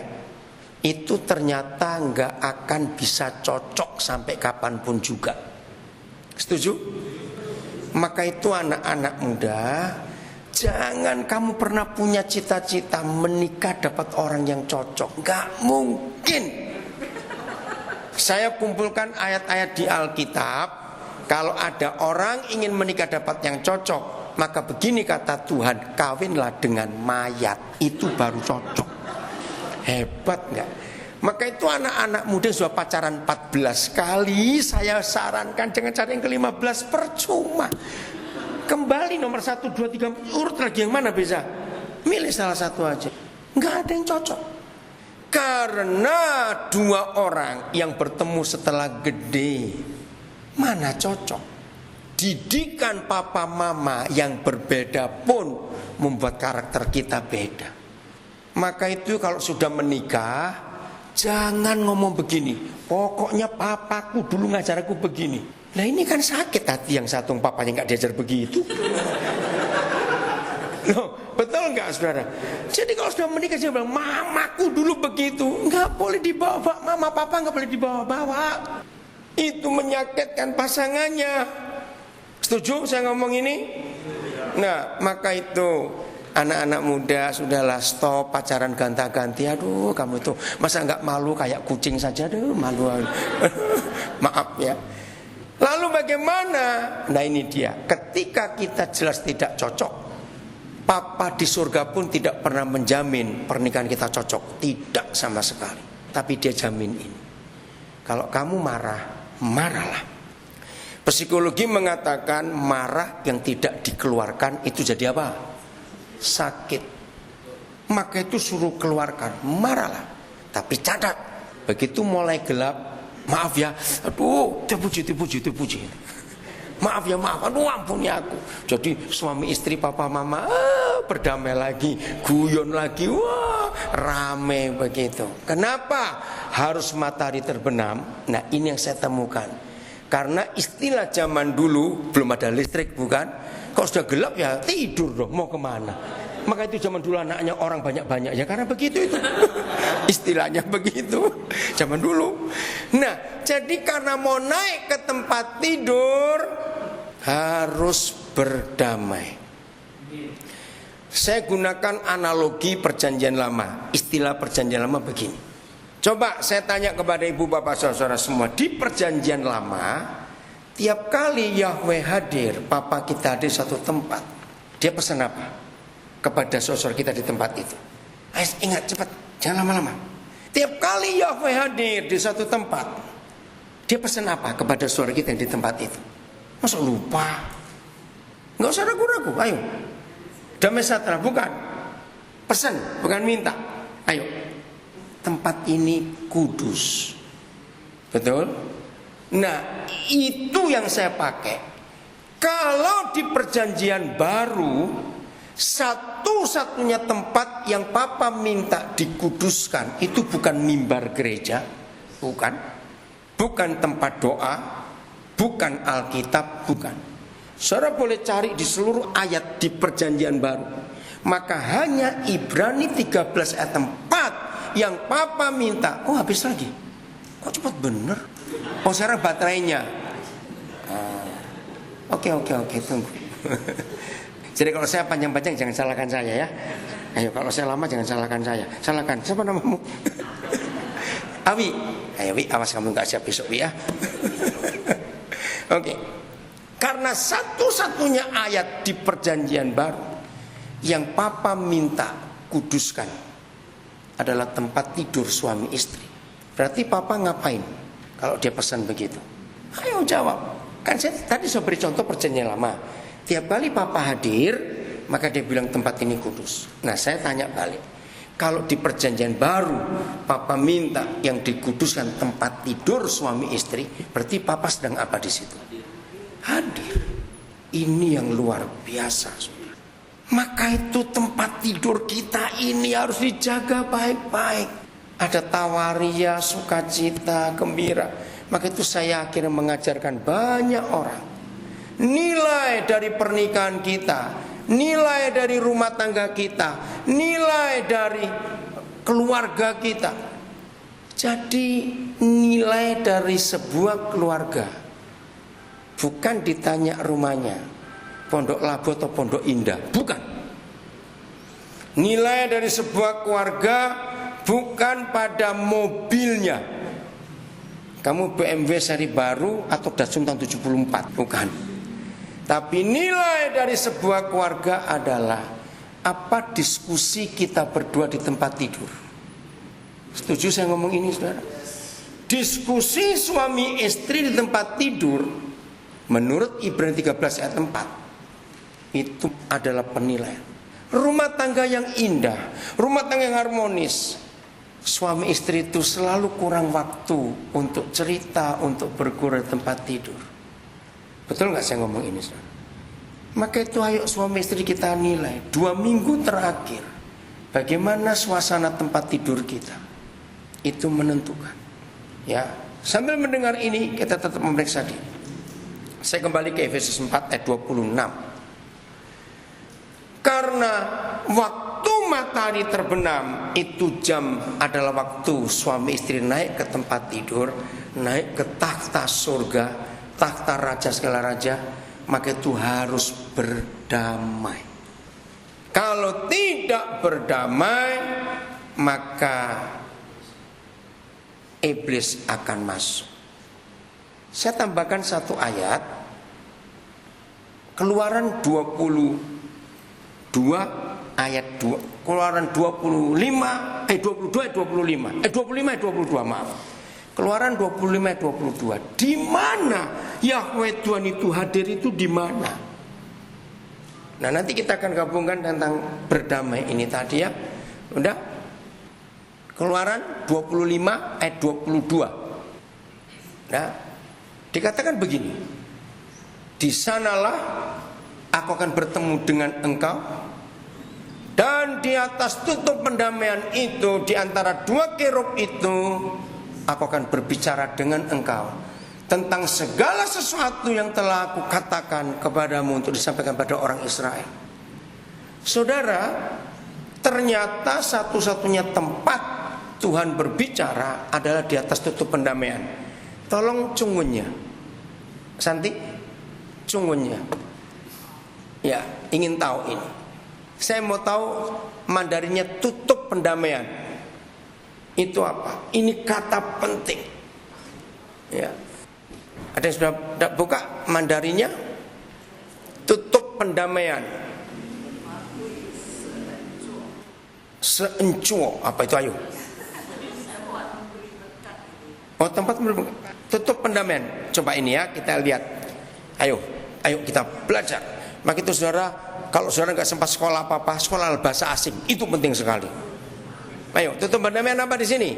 itu ternyata nggak akan bisa cocok sampai kapanpun juga. Setuju? Maka itu anak-anak muda, jangan kamu pernah punya cita-cita menikah dapat orang yang cocok. Nggak mungkin. Saya kumpulkan ayat-ayat di Alkitab. Kalau ada orang ingin menikah dapat yang cocok, maka begini kata Tuhan, kawinlah dengan mayat. Itu baru cocok. Hebat nggak? Maka itu anak-anak muda sudah pacaran 14 kali, saya sarankan jangan cari yang ke-15, percuma. Kembali nomor 1, 2, 3, urut lagi yang mana bisa? Milih salah satu aja. Nggak ada yang cocok. Karena dua orang yang bertemu setelah gede, mana cocok? Didikan papa mama yang berbeda pun membuat karakter kita beda. Maka itu kalau sudah menikah, jangan ngomong begini, pokoknya papaku dulu ngajar aku begini. Nah ini kan sakit hati yang satu, papanya gak diajar begitu. Loh, betul gak saudara? Jadi kalau sudah menikah dia bilang, mamaku dulu begitu. Gak boleh dibawa, mama papa gak boleh dibawa-bawa. Itu menyakitkan pasangannya. Setuju saya ngomong ini? Nah, maka itu anak-anak muda, sudahlah stop pacaran ganta-ganti. Aduh, kamu itu masa nggak malu kayak kucing saja? Aduh, malu. Maaf ya. Lalu bagaimana? Nah ini dia. Ketika kita jelas tidak cocok, Papa di surga pun tidak pernah menjamin pernikahan kita cocok. Tidak sama sekali. Tapi dia jamin ini. Kalau kamu marah, marahlah. Psikologi mengatakan marah yang tidak dikeluarkan itu jadi apa? Sakit. Maka itu suruh keluarkan, marahlah. Tapi catat, begitu mulai gelap, maaf ya, aduh, terpuji. Maaf ya, maaf, aduh ampun ya aku. Jadi suami istri papa mama berdamai lagi, guyon lagi, wah rame begitu. Kenapa harus matahari terbenam? Nah ini yang saya temukan. Karena istilah zaman dulu belum ada listrik bukan? Kalau sudah gelap ya tidur dong, mau kemana? Maka itu zaman dulu anaknya orang banyak-banyak ya karena begitu itu. Istilahnya begitu zaman dulu. Nah, jadi karena mau naik ke tempat tidur harus berdamai. Saya gunakan analogi perjanjian lama. Istilah perjanjian lama begini. Coba saya tanya kepada ibu bapak saudara semua. Di perjanjian lama, tiap kali Yahweh hadir, Papa kita hadir satu tempat, dia pesan apa kepada saudara kita di tempat itu? Ayo ingat cepat, jangan lama-lama. Tiap kali Yahweh hadir di satu tempat, dia pesan apa kepada saudara kita yang di tempat itu? Masa lupa? Nggak usah ragu-ragu, ayo. Damai sejahtera, bukan pesan, bukan minta. Ayo, tempat ini kudus. Betul? Nah, itu yang saya pakai. Kalau di perjanjian baru, satu-satunya tempat yang Papa minta dikuduskan itu bukan mimbar gereja, bukan tempat doa, bukan Alkitab, bukan. Saudara boleh cari di seluruh ayat di perjanjian baru. Maka hanya Ibrani 13 ayat 4 yang Papa minta. Oh, habis lagi. Kok cepat bener? Oh, sekarang baterainya. Oke, tunggu. Jadi kalau saya panjang-panjang jangan salahkan saya ya. Ayo, kalau saya lama jangan salahkan saya. Salahkan, siapa namamu? Awi. Ayo Wi, awas kamu gak siap besok Wi ya. Oke. Karena satu-satunya ayat di perjanjian baru yang Papa minta kuduskan adalah tempat tidur suami istri. Berarti Papa ngapain kalau dia pesan begitu? Ayo jawab. Kan saya tadi sudah beri contoh perjanjian lama. Tiap kali Papa hadir, maka dia bilang tempat ini kudus. Nah, saya tanya balik. Kalau di perjanjian baru Papa minta yang dikuduskan tempat tidur suami istri, berarti Papa sedang apa di situ? Hadir. Ini yang luar biasa. Maka itu tempat tidur kita ini harus dijaga baik-baik. Ada tawaria, sukacita, gembira. Maka itu saya akhirnya mengajarkan banyak orang. Nilai dari pernikahan kita, nilai dari rumah tangga kita, nilai dari keluarga kita. Jadi nilai dari sebuah keluarga bukan ditanya rumahnya, Pondok Labu atau Pondok Indah, bukan. Nilai dari sebuah keluarga bukan pada mobilnya. Kamu BMW seri baru atau Datsun tahun 74, bukan. Tapi nilai dari sebuah keluarga adalah apa diskusi kita berdua di tempat tidur. Setuju saya ngomong ini, saudara? Diskusi suami istri di tempat tidur menurut Ibrani 13 ayat 4 itu adalah penilaian. Rumah tangga yang indah, rumah tangga yang harmonis, suami istri itu selalu kurang waktu untuk cerita, untuk bergurau di tempat tidur. Betul gak saya ngomong ini, saudara? Maka itu ayo suami istri kita nilai 2 minggu terakhir bagaimana suasana tempat tidur kita. Itu menentukan. Ya, sambil mendengar ini kita tetap memeriksa diri. Saya kembali ke Efesus 4 ayat 26. Karena waktu matahari terbenam itu jam adalah waktu suami istri naik ke tempat tidur, naik ke takhta surga, takhta raja segala raja, maka itu harus berdamai. Kalau tidak berdamai, maka iblis akan masuk. Saya tambahkan satu ayat, Keluaran 22 ayat 2, Keluaran 22 ayat 25, 22 maaf. Keluaran 25 ayat 22. Di mana Yahweh Tuhan itu hadir itu di mana? Nah, nanti kita akan gabungkan tentang berdamai ini tadi ya. Udah? Keluaran 25 ayat 22. Nah, dikatakan begini. Di sanalah aku akan bertemu dengan engkau, dan di atas tutup pendamaian itu, di antara 2 kerub itu, aku akan berbicara dengan engkau tentang segala sesuatu yang telah aku katakan kepadamu untuk disampaikan pada orang Israel. Saudara, ternyata satu-satunya tempat Tuhan berbicara adalah di atas tutup pendamaian. Tolong cungunnya, Santi, cungunnya. Ya, ingin tahu ini. Saya mau tahu Mandarinnya tutup pendamaian. Itu apa? Ini kata penting. Ya. Ada yang sudah buka Mandarinnya? Tutup pendamaian. Seencuo, apa itu ayo? Oh, tempat tutup pendamaian. Coba ini ya, kita lihat. Ayo kita belajar. Maka itu saudara, kalau saudara nggak sempat sekolah apa-apa, sekolah bahasa asing, itu penting sekali. Ayo, tutup pendamaian apa di sini?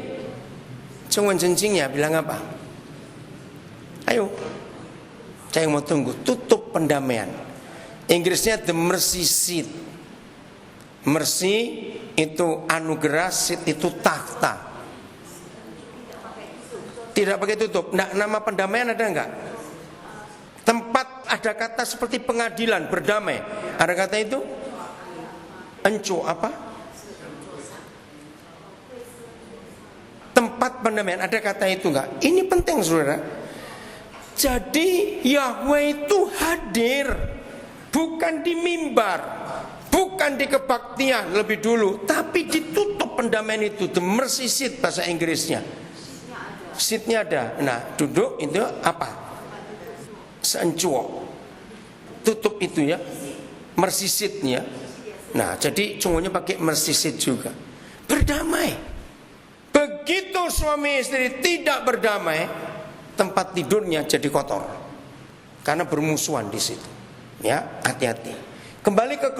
Cungun cencingnya bilang apa? Ayo, saya mau tunggu. Tutup pendamaian. Inggrisnya the mercy seat. Mercy itu anugerah, seat itu takhta. Tidak pakai tutup. Nah, nama pendamaian ada enggak? Tempat ada kata seperti pengadilan, berdamai. Ada kata itu? Enco apa? Tempat pendamaian, ada kata itu enggak? Ini penting saudara. Jadi Yahweh itu hadir, bukan di mimbar, bukan di kebaktian lebih dulu, tapi ditutup pendamaian itu, the mercy seat bahasa Inggrisnya. Seatnya ada. Nah, duduk itu apa? Seencuo. Tutup itu ya, mercy seatnya. Nah, jadi cungunya pakai mercy seat juga. Berdamai. Begitu suami istri tidak berdamai, tempat tidurnya jadi kotor. Karena bermusuhan di situ. Ya, hati-hati. Kembali ke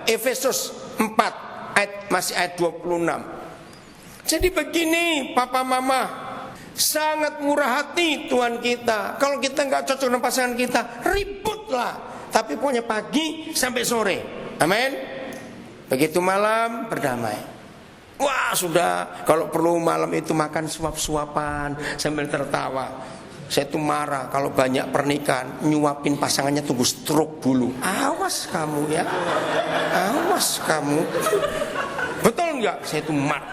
Efesus 4 masih ayat 26. Jadi begini Papa Mama, sangat murah hati Tuhan kita. Kalau kita nggak cocok dengan pasangan kita, ributlah. Tapi pokoknya pagi sampai sore. Amin. Begitu malam berdamai. Wah sudah, kalau perlu malam itu makan suap-suapan sambil tertawa. Saya tuh marah kalau banyak pernikahan nyuapin pasangannya tunggu stroke dulu. Awas kamu ya, awas kamu. Betul nggak? Saya tuh marah.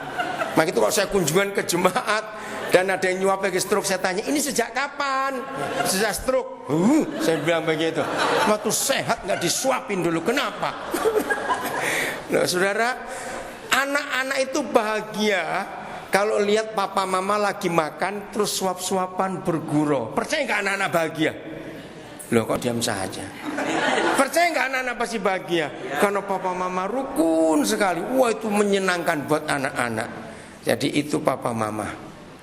Maka itu kalau saya kunjungan ke jemaat dan ada yang nyuap lagi stroke, saya tanya, ini sejak kapan? Sejak stroke. Saya bilang begitu. Waktu sehat nggak disuapin dulu, kenapa? Nah, saudara, anak-anak itu bahagia kalau lihat papa mama lagi makan terus suap-suapan bergurau. Percaya nggak anak-anak bahagia? Loh kok diam saja? Percaya nggak anak-anak pasti bahagia? Karena papa mama rukun sekali. Wah itu menyenangkan buat anak-anak. Jadi itu papa mama.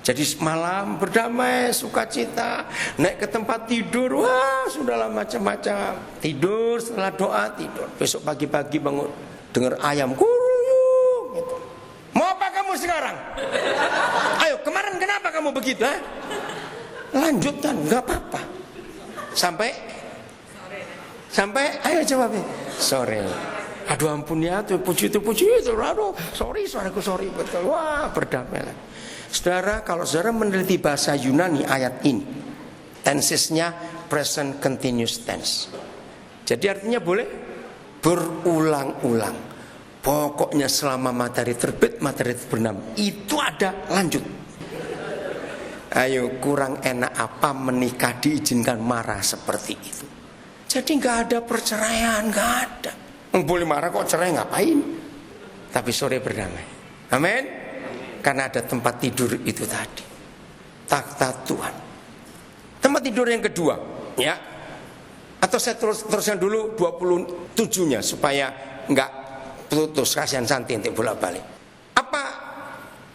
Jadi malam berdamai, sukacita, naik ke tempat tidur, wah sudahlah macam-macam. Tidur setelah doa tidur. Besok pagi-pagi bangun dengar ayam kuruyuk gitu. Mau apa kamu sekarang? Ayo kemarin kenapa kamu begitu? Lanjutkan, nggak apa-apa. Sampai ayo jawabnya sore. Aduh ampun ya, puji itu, aduh sorry betul. Wah berdamailah. Saudara, kalau saudara meneliti bahasa Yunani ayat ini, tensesnya present continuous tense. Jadi artinya boleh berulang-ulang. Pokoknya selama matahari terbit, matahari terbenam, itu ada lanjut. Ayo kurang enak apa menikah diizinkan marah seperti itu. Jadi nggak ada perceraian, nggak ada. Boleh marah kok cerai ngapain? Tapi sore berdamai. Amin. Karena ada tempat tidur itu tadi. Takhta Tuhan. Tempat tidur yang kedua, ya. Atau saya teruskan dulu 27-nya supaya enggak putus, kasihan Santi nanti bolak-balik. Apa?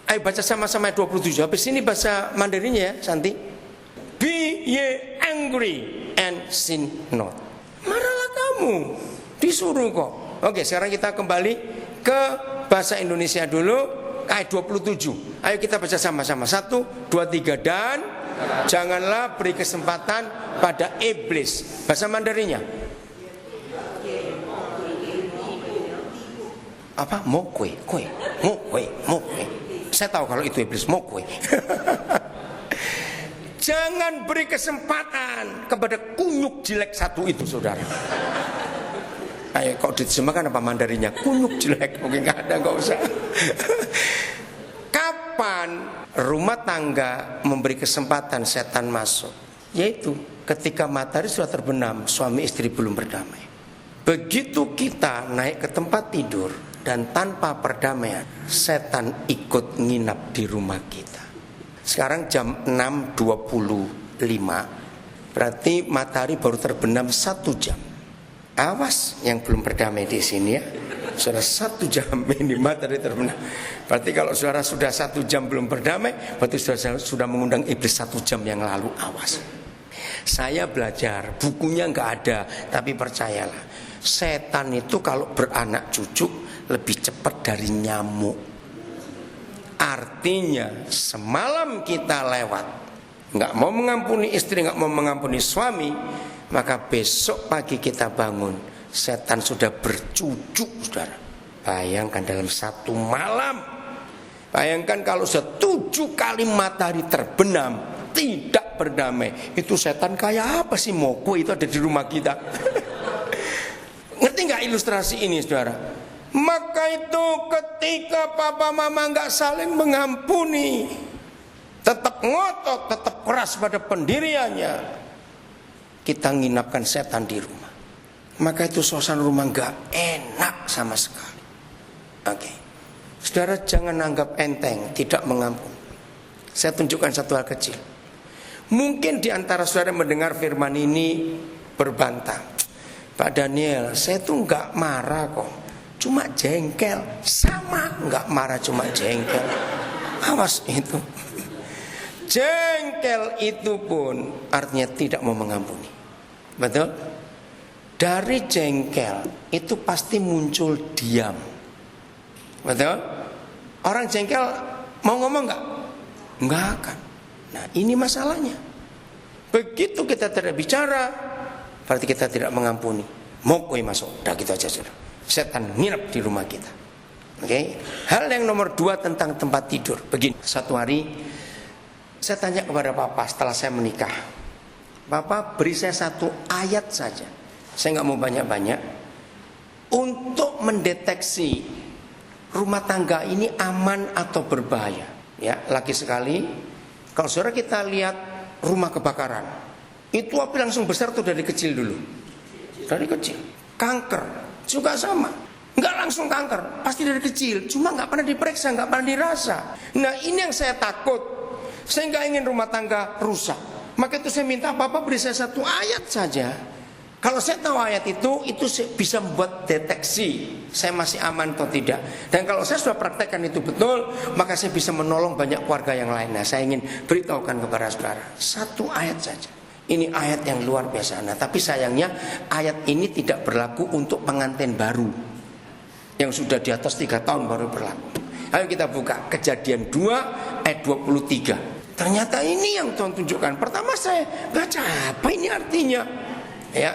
Ayo baca sama-sama 27. Habis ini bahasa Mandarinnya ya, Santi. Be ye angry and sin not. Marahlah kamu. Disuruh kok. Oke, sekarang kita kembali ke bahasa Indonesia dulu. Ayat 27. Ayo kita baca sama-sama. 1, 2, 3. Dan janganlah beri kesempatan pada iblis. Bahasa Mandarinnya apa? Mokwe. Saya tahu kalau itu iblis, mokwe. Jangan beri kesempatan kepada kunyuk jelek satu itu, saudara. Ayo kok diterjemahkan apa Mandarinnya? Kunyuk jelek, mungkin nggak ada, nggak usah. Kapan rumah tangga memberi kesempatan setan masuk? Yaitu ketika matahari sudah terbenam, suami istri belum berdamai. Begitu kita naik ke tempat tidur dan tanpa perdamaian, setan ikut nginap di rumah kita. Sekarang jam 6.25, berarti matahari baru terbenam 1 jam. Awas yang belum berdamai di sini ya. Sudah 1 jam ini matahari terbenam. Berarti kalau saudara sudah 1 jam belum berdamai, berarti sudah mengundang iblis 1 jam yang lalu. Awas. Saya belajar, bukunya nggak ada, tapi percayalah, setan itu kalau beranak cucu lebih cepat dari nyamuk. Artinya semalam kita lewat, nggak mau mengampuni istri, nggak mau mengampuni suami, maka besok pagi kita bangun, setan sudah bercucuk, saudara. Bayangkan dalam 1 malam. Bayangkan kalau sudah 7 kali matahari terbenam, tidak berdamai. Itu setan kayak apa sih, moko itu ada di rumah kita. Ngerti nggak ilustrasi ini, saudara? Maka itu ketika papa mama nggak saling mengampuni, tetap ngotot, tetap keras pada pendiriannya, kita nginapkan setan di rumah. Maka itu suasana rumah nggak enak sama sekali. Oke, saudara jangan anggap enteng tidak mengampuni. Saya tunjukkan satu hal kecil. Mungkin di antara saudara mendengar firman ini berbantah, Pak Daniel, saya tuh nggak marah kok, cuma jengkel. Sama, nggak marah cuma jengkel. Awas itu. Jengkel itu pun artinya tidak mau mengampuni. Betul? Dari jengkel itu pasti muncul diam. Betul? Orang jengkel mau ngomong nggak? Nggak akan. Nah ini masalahnya. Begitu kita tidak bicara, berarti kita tidak mengampuni. Mokoi masuk, udah gitu aja sudah. Setan nginep di rumah kita. Oke. Hal yang nomor 2 tentang tempat tidur. Begini, satu hari saya tanya kepada papa setelah saya menikah, Papa beri saya 1 ayat saja, saya nggak mau banyak-banyak, untuk mendeteksi rumah tangga ini aman atau berbahaya. Ya, lagi sekali kalau saudara kita lihat rumah kebakaran, itu api langsung besar tuh dari kecil dulu. Dari kecil. Kanker juga sama, nggak langsung kanker, pasti dari kecil, cuma nggak pernah diperiksa, nggak pernah dirasa. Nah ini yang saya takut. Saya nggak ingin rumah tangga rusak. Maka itu saya minta Papa beri saya 1 ayat saja. Kalau saya tahu ayat itu bisa membuat deteksi saya masih aman atau tidak. Dan kalau saya sudah praktekkan itu betul, maka saya bisa menolong banyak keluarga yang lain. Nah saya ingin beritahukan kepada saudara 1 ayat saja. Ini ayat yang luar biasa. Nah tapi sayangnya ayat ini tidak berlaku untuk pengantin baru yang sudah di atas 3 tahun baru berlaku. Ayo kita buka Kejadian 2 ayat 23. Ternyata ini yang Tuhan tunjukkan. Pertama saya baca apa ini artinya, ya.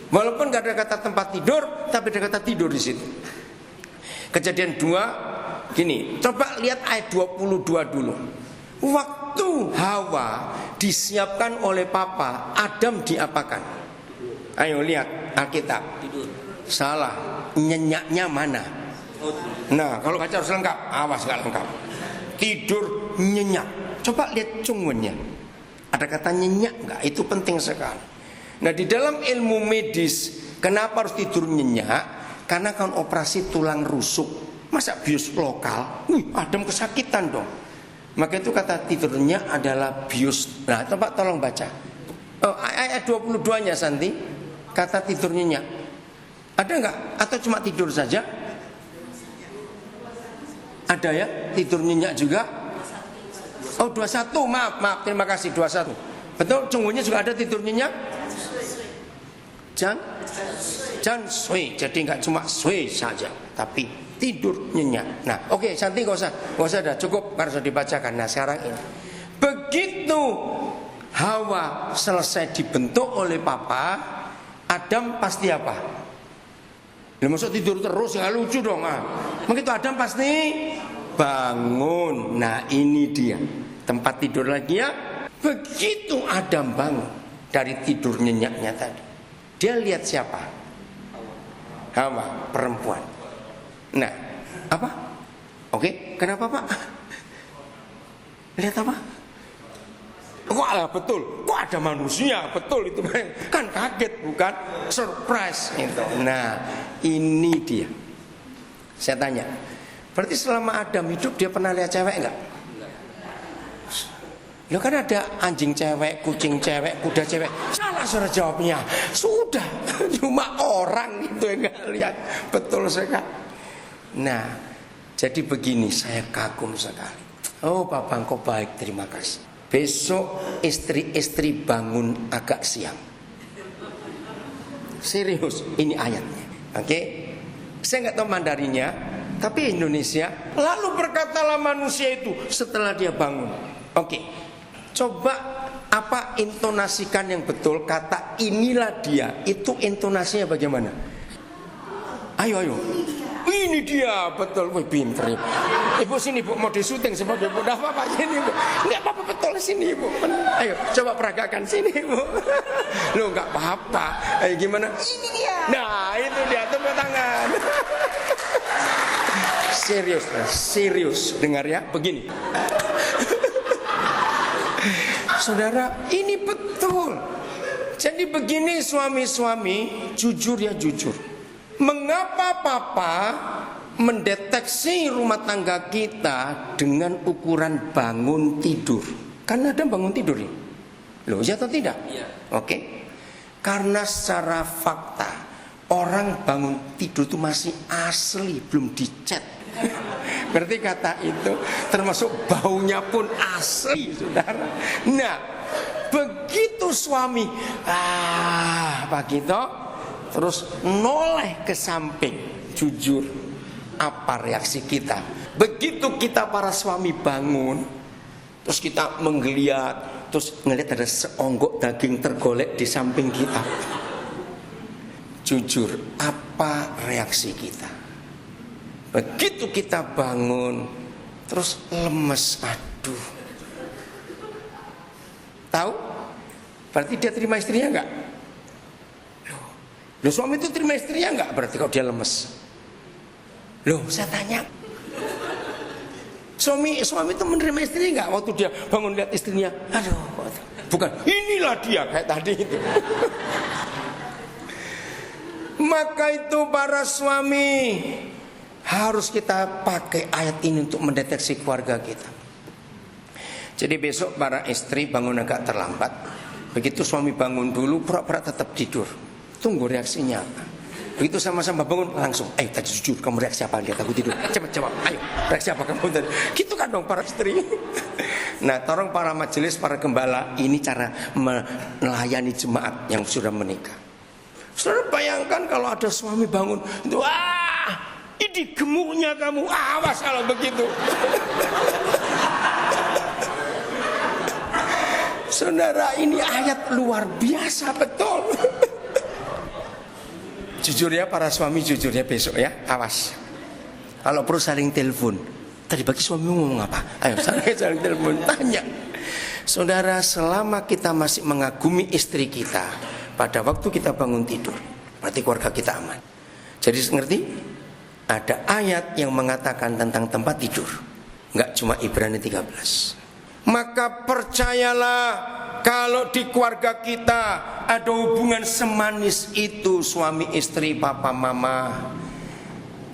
Walaupun gak ada kata tempat tidur, tapi ada kata tidur di situ. Kejadian 2, gini. Coba lihat ayat 22 dulu. Waktu Hawa disiapkan oleh Papa, Adam diapakan? Ayo lihat Alkitab. Tidur. Salah. Nyenyaknya mana? Nah, kalau baca harus lengkap. Awas gak lengkap. Tidur nyenyak. Coba lihat cungwennya. Ada kata nyenyak enggak? Itu penting sekali. Nah di dalam ilmu medis, kenapa harus tidur nyenyak? Karena kan operasi tulang rusuk. Masa bius lokal? Adam kesakitan dong. Maka itu kata tidur nyenyak adalah bius. Nah coba tolong baca ayat 22-nya Santi. Kata tidur nyenyak ada enggak? Atau cuma tidur saja? Ada ya? Tidur nyenyak juga? Oh 21, maaf, terima kasih 21. Betul, cunggunya juga ada tidur nyenyak. Jan sui, jadi nggak cuma sui saja, tapi tidur nyenyak. Nah, oke, Santi nggak usah, dah cukup harus dibacakan. Nah sekarang ini, begitu Hawa selesai dibentuk oleh Papa, Adam pasti apa? Maksud tidur terus nggak lucu dong. Begitu Adam pasti bangun. Nah ini dia tempat tidur lagi ya. Begitu Adam bangun dari tidur nyenyaknya tadi, dia lihat siapa? Hawa, perempuan. Nah apa? Oke, kenapa Pak? Lihat apa? Wah betul, kok ada manusia, betul itu kan kaget bukan? Surprise itu. Nah ini dia. Saya tanya, berarti selama Adam hidup dia pernah lihat cewek enggak? Lo kan ada anjing cewek, kucing cewek, kuda cewek. Salah sudah jawabnya. Sudah, cuma orang itu yang enggak lihat. Betul sekali. Nah, jadi begini, saya kagum sekali. Oh Bapak engkau baik, terima kasih. Besok istri-istri bangun agak siang. Serius, ini ayatnya. Oke? Saya nggak tahu Mandarinya, tapi Indonesia. Lalu berkatalah manusia itu setelah dia bangun. Oke, coba apa intonasikan yang betul kata inilah dia. Itu intonasinya bagaimana? Ayo. Ini dia, betul. Wih, pinter. Ibu sini, Bu, mau disuting sebagai Bu. Dah apa sini, Bu. Enggak apa-apa, betul sini, Bu. Ayo, coba peragakan sini, Bu. Loh, enggak apa-apa. Ayo gimana? Ini dia. Nah, itu dia, tepuk tangan. Serius dengar ya, begini. Saudara, ini betul. Jadi begini suami-suami, jujur ya jujur. Mengapa Papa mendeteksi rumah tangga kita dengan ukuran bangun tidur? Karena ada bangun tidur ya? Loh, ya atau tidak? Iya. Oke. Karena secara fakta orang bangun tidur itu masih asli, belum dicat. Berarti kata itu termasuk baunya pun asli, saudara. Nah, begitu suami Pak Gito terus noleh ke samping, jujur apa reaksi kita? Begitu kita para suami bangun, terus kita menggeliat, terus ngelihat ada seonggok daging tergolek di samping kita. Jujur, apa reaksi kita? Begitu kita bangun, terus lemes, aduh. Tahu? Berarti dia terima istrinya enggak? Loh, suami itu terima istrinya enggak? Berarti kalau dia lemes. Loh, saya tanya. Suami itu menerima istrinya enggak waktu dia bangun lihat istrinya? Aduh, bukan. Inilah dia kayak tadi itu. Maka itu para suami harus kita pakai ayat ini untuk mendeteksi keluarga kita. Jadi besok para istri bangun agak terlambat. Begitu suami bangun dulu, pura-pura tetap tidur. Tunggu reaksinya apa. Begitu sama-sama bangun langsung, tadi jujur kamu reaksi apa? Lihat aku tidur. Cepat, ayo reaksi apa kamu tadi? Gitu kan dong para istri. Nah, tolong para majelis, para gembala, ini cara melayani jemaat yang sudah menikah. Saudara bayangkan kalau ada suami bangun, itu ini gemuknya kamu, awas kalau begitu. Saudara, ini ayat luar biasa betul. Jujur ya para suami, jujur ya besok ya, awas. Kalau perlu saling telepon. Tadi pagi suami ngomong apa? Ayo saling telepon, tanya. Saudara, selama kita masih mengagumi istri kita pada waktu kita bangun tidur, berarti keluarga kita aman. Jadi ngerti? Ada ayat yang mengatakan tentang tempat tidur, enggak cuma Ibrani 13. Maka percayalah, kalau di keluarga kita ada hubungan semanis itu suami istri, papa mama,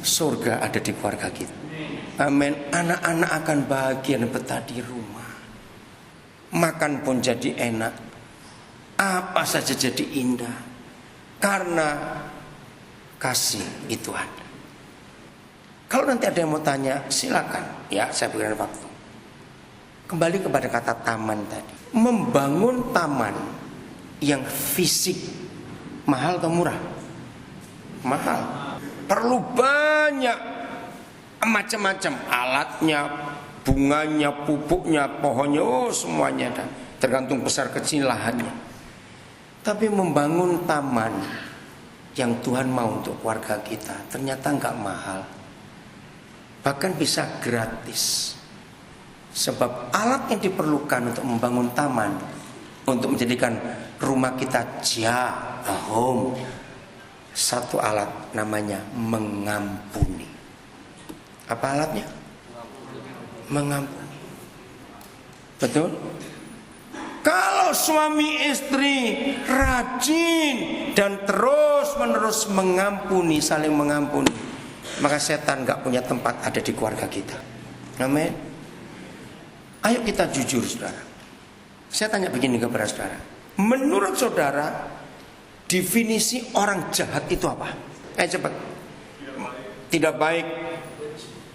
surga ada di keluarga kita. Amin. Anak-anak akan bahagia dan betah di rumah. Makan pun jadi enak, apa saja jadi indah, karena kasih itu ada. Kalau nanti ada yang mau tanya, silakan ya, saya berikan waktu. Kembali kepada kata taman tadi. Membangun taman yang fisik mahal atau murah? Mahal. Perlu banyak macam-macam alatnya, bunganya, pupuknya, pohonnya, semuanya ada. Tergantung besar kecil lahannya. Tapi membangun taman yang Tuhan mau untuk keluarga kita ternyata enggak mahal. Bahkan bisa gratis. Sebab alat yang diperlukan untuk membangun taman, untuk menjadikan rumah kita home, satu alat namanya mengampuni. Apa alatnya? Mengampuni. Betul? Kalau suami istri rajin dan terus-menerus mengampuni, saling mengampuni, maka setan gak punya tempat ada di keluarga kita. Amin. Ayo kita jujur, saudara. Saya tanya begini kepada saudara. Menurut saudara, definisi orang jahat itu apa? Ayo cepat. Tidak baik,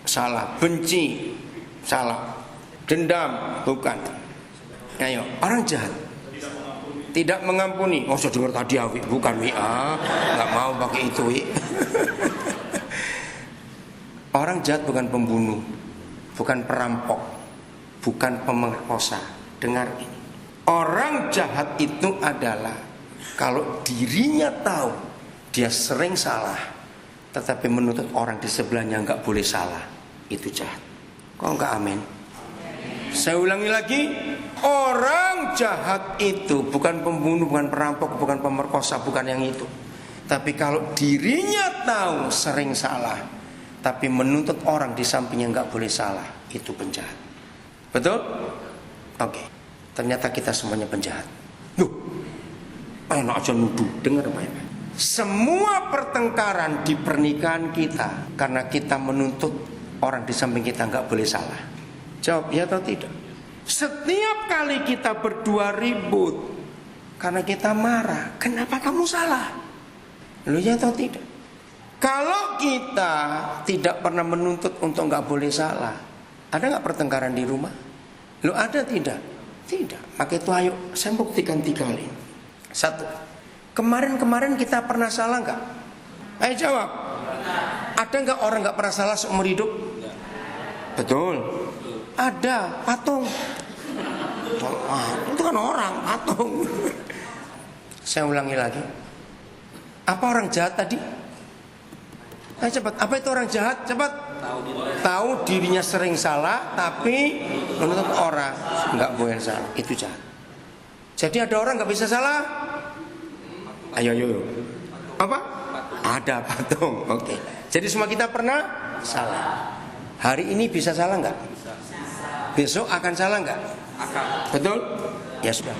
salah. Benci, salah. Dendam, bukan. Ayo, orang jahat tidak mengampuni. Oh, saya dengar tadi Awi, bukan Wi. Nggak mau pakai itu Wi. Orang jahat bukan pembunuh, bukan perampok, bukan pemerkosa. Dengar ini. Orang jahat itu adalah kalau dirinya tahu dia sering salah, tetapi menuntut orang di sebelahnya nggak boleh salah, itu jahat. Kok nggak amin? Saya ulangi lagi, orang jahat itu bukan pembunuh, bukan perampok, bukan pemerkosa, bukan yang itu. Tapi kalau dirinya tahu sering salah, tapi menuntut orang di sampingnya nggak boleh salah, itu penjahat. Betul? Oke. Ternyata kita semuanya penjahat. Loh, enak aja nuduh. Dengar baik-baik. Semua pertengkaran di pernikahan kita karena kita menuntut orang di samping kita nggak boleh salah. Jawab ya atau tidak? Setiap kali kita berdua ribut karena kita marah, kenapa kamu salah? Lu ya atau tidak? Kalau kita tidak pernah menuntut untuk nggak boleh salah, ada nggak pertengkaran di rumah? Lu ada tidak? Tidak. Maka itu ayo saya buktikan 3 kali. 1. Kemarin kita pernah salah nggak? Ayo jawab. Ada nggak orang nggak pernah salah seumur hidup? Betul. Ada, patung. Itu kan orang, patung. Saya ulangi lagi. Apa orang jahat tadi? Ayo cepat. Apa itu orang jahat? Cepat. Tahu dirinya sering salah, tapi menuntut orang nggak boleh salah. Itu jahat. Jadi ada orang nggak bisa salah. Ayo. Apa? Ada patung. Oke. Jadi semua kita pernah salah. Hari ini bisa salah nggak? Besok akan salah nggak? Akan. Betul? Ya sudah.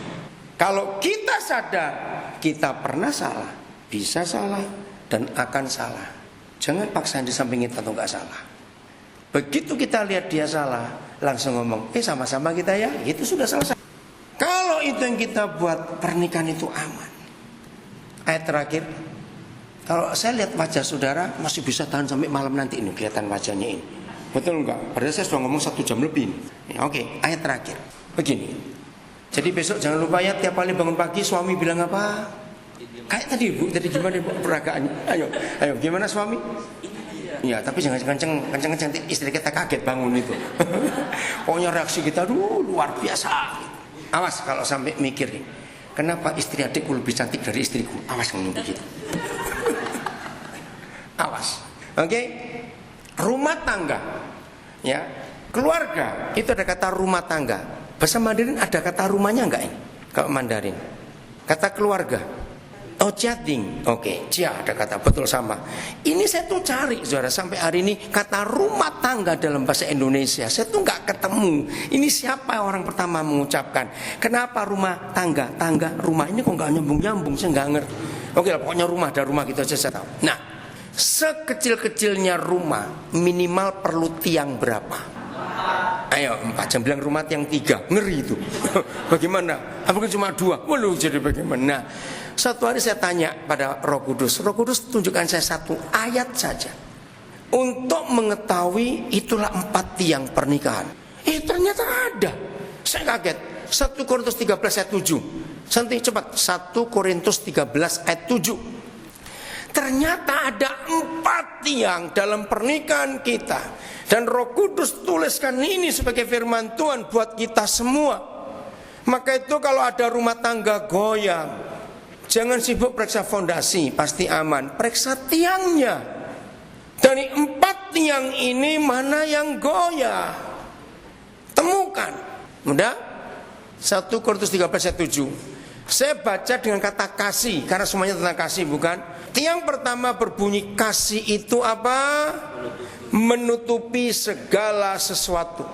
Kalau kita sadar kita pernah salah, bisa salah dan akan salah, jangan paksain di samping kita untuk nggak salah. Begitu kita lihat dia salah, langsung ngomong, sama-sama kita ya, itu sudah selesai. Kalau itu yang kita buat, pernikahan itu aman. Ayat terakhir. Kalau saya lihat wajah saudara masih bisa tahan sampai malam nanti ini, kelihatan wajahnya ini. Betul enggak? Padahal saya sudah ngomong 1 jam lebih. Oke, ayat terakhir. Begini. Jadi besok jangan lupa ya, tiap kali bangun pagi suami bilang apa? Kayak tadi Bu, tadi gimana Bu peragaannya? Ayo, gimana suami? Iya, tapi jangan kenceng-kenceng istri kita kaget bangun itu. Pokoknya reaksi kita luar biasa. Awas kalau sampai mikir nih, kenapa istri adikku lebih cantik dari istriku? Awas ngomong begitu. Awas. Oke? Rumah tangga, ya, keluarga itu ada kata rumah tangga. Bahasa Mandarin ada kata rumahnya enggak ini? Kalau Mandarin, kata keluarga. Oh, jading. Oke, ada kata, betul sama. Ini saya tuh cari, saudara, sampai hari ini kata rumah tangga dalam bahasa Indonesia saya tuh nggak ketemu. Ini siapa orang pertama mengucapkan? Kenapa rumah tangga, rumah ini kok nggak nyambung? Saya nggak ngerti. Oke lah, pokoknya rumah, ada rumah gitu aja saya tahu. Nah. Sekecil-kecilnya rumah minimal perlu tiang berapa? Ayo 4, jangan bilang rumah tiang 3, ngeri itu. Bagaimana? Apakah cuma 2? Waduh, jadi bagaimana? Nah, satu hari saya tanya pada Roh Kudus tunjukkan saya 1 ayat saja untuk mengetahui itulah 4 tiang pernikahan. Ternyata ada. Saya kaget. 1 Korintus 13 ayat 7. Santai cepat. 1 Korintus 13 ayat 7. Ternyata ada 4 tiang dalam pernikahan kita. Dan Roh Kudus tuliskan ini sebagai firman Tuhan buat kita semua. Maka itu kalau ada rumah tangga goyang, jangan sibuk periksa fondasi, pasti aman. Periksa tiangnya. Dari 4 tiang ini mana yang goyah? Temukan. Mudah? 1 Korintus 13 ayat 7. Saya baca dengan kata kasih, karena semuanya tentang kasih, bukan? Tiang pertama berbunyi, kasih itu apa? Menutupi segala sesuatu.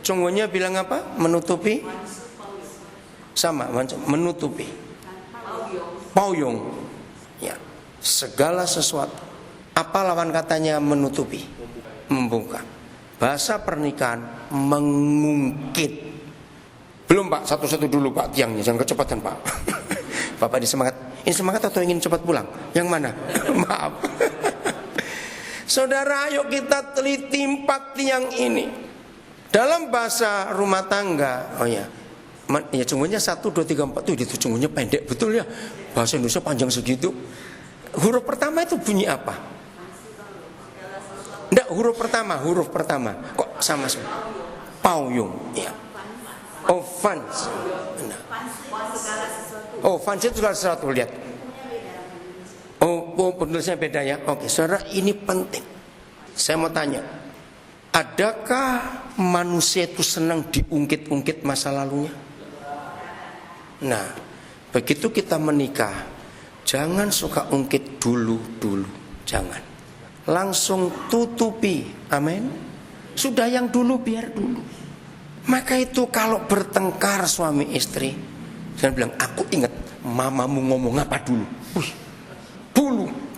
Conggonya bilang apa? Menutupi. Sama, menutupi. Pauyong. Ya, segala sesuatu. Apa lawan katanya menutupi? Membuka. Bahasa pernikahan mengungkit. Belum Pak, satu-satu dulu Pak tiangnya, jangan kecepatan Pak. Bapak ini semangat. Ini semangat atau ingin cepat pulang? Yang mana? Maaf. Saudara, ayo kita teliti 4 tiang ini. Dalam bahasa rumah tangga, oh ya, ya cunggunya 1, 2, 3, 4 tuh itu cunggunya pendek betul ya. Bahasa Indonesia panjang segitu. Huruf pertama itu bunyi apa? Enggak, huruf pertama. Kok sama semua? Pauyung, ya. Oh, fans. Nah. Oh, fans itu segala sesuatu, lihat. Oh, penulisnya beda ya. Oke, saudara, ini penting. Saya mau tanya, adakah manusia itu senang diungkit-ungkit masa lalunya? Nah, begitu kita menikah, jangan suka ungkit dulu. Jangan. Langsung tutupi. Amin. Sudah yang dulu biar dulu. Maka itu kalau bertengkar suami istri, jangan bilang, aku ingat mamamu ngomong apa dulu. Wih,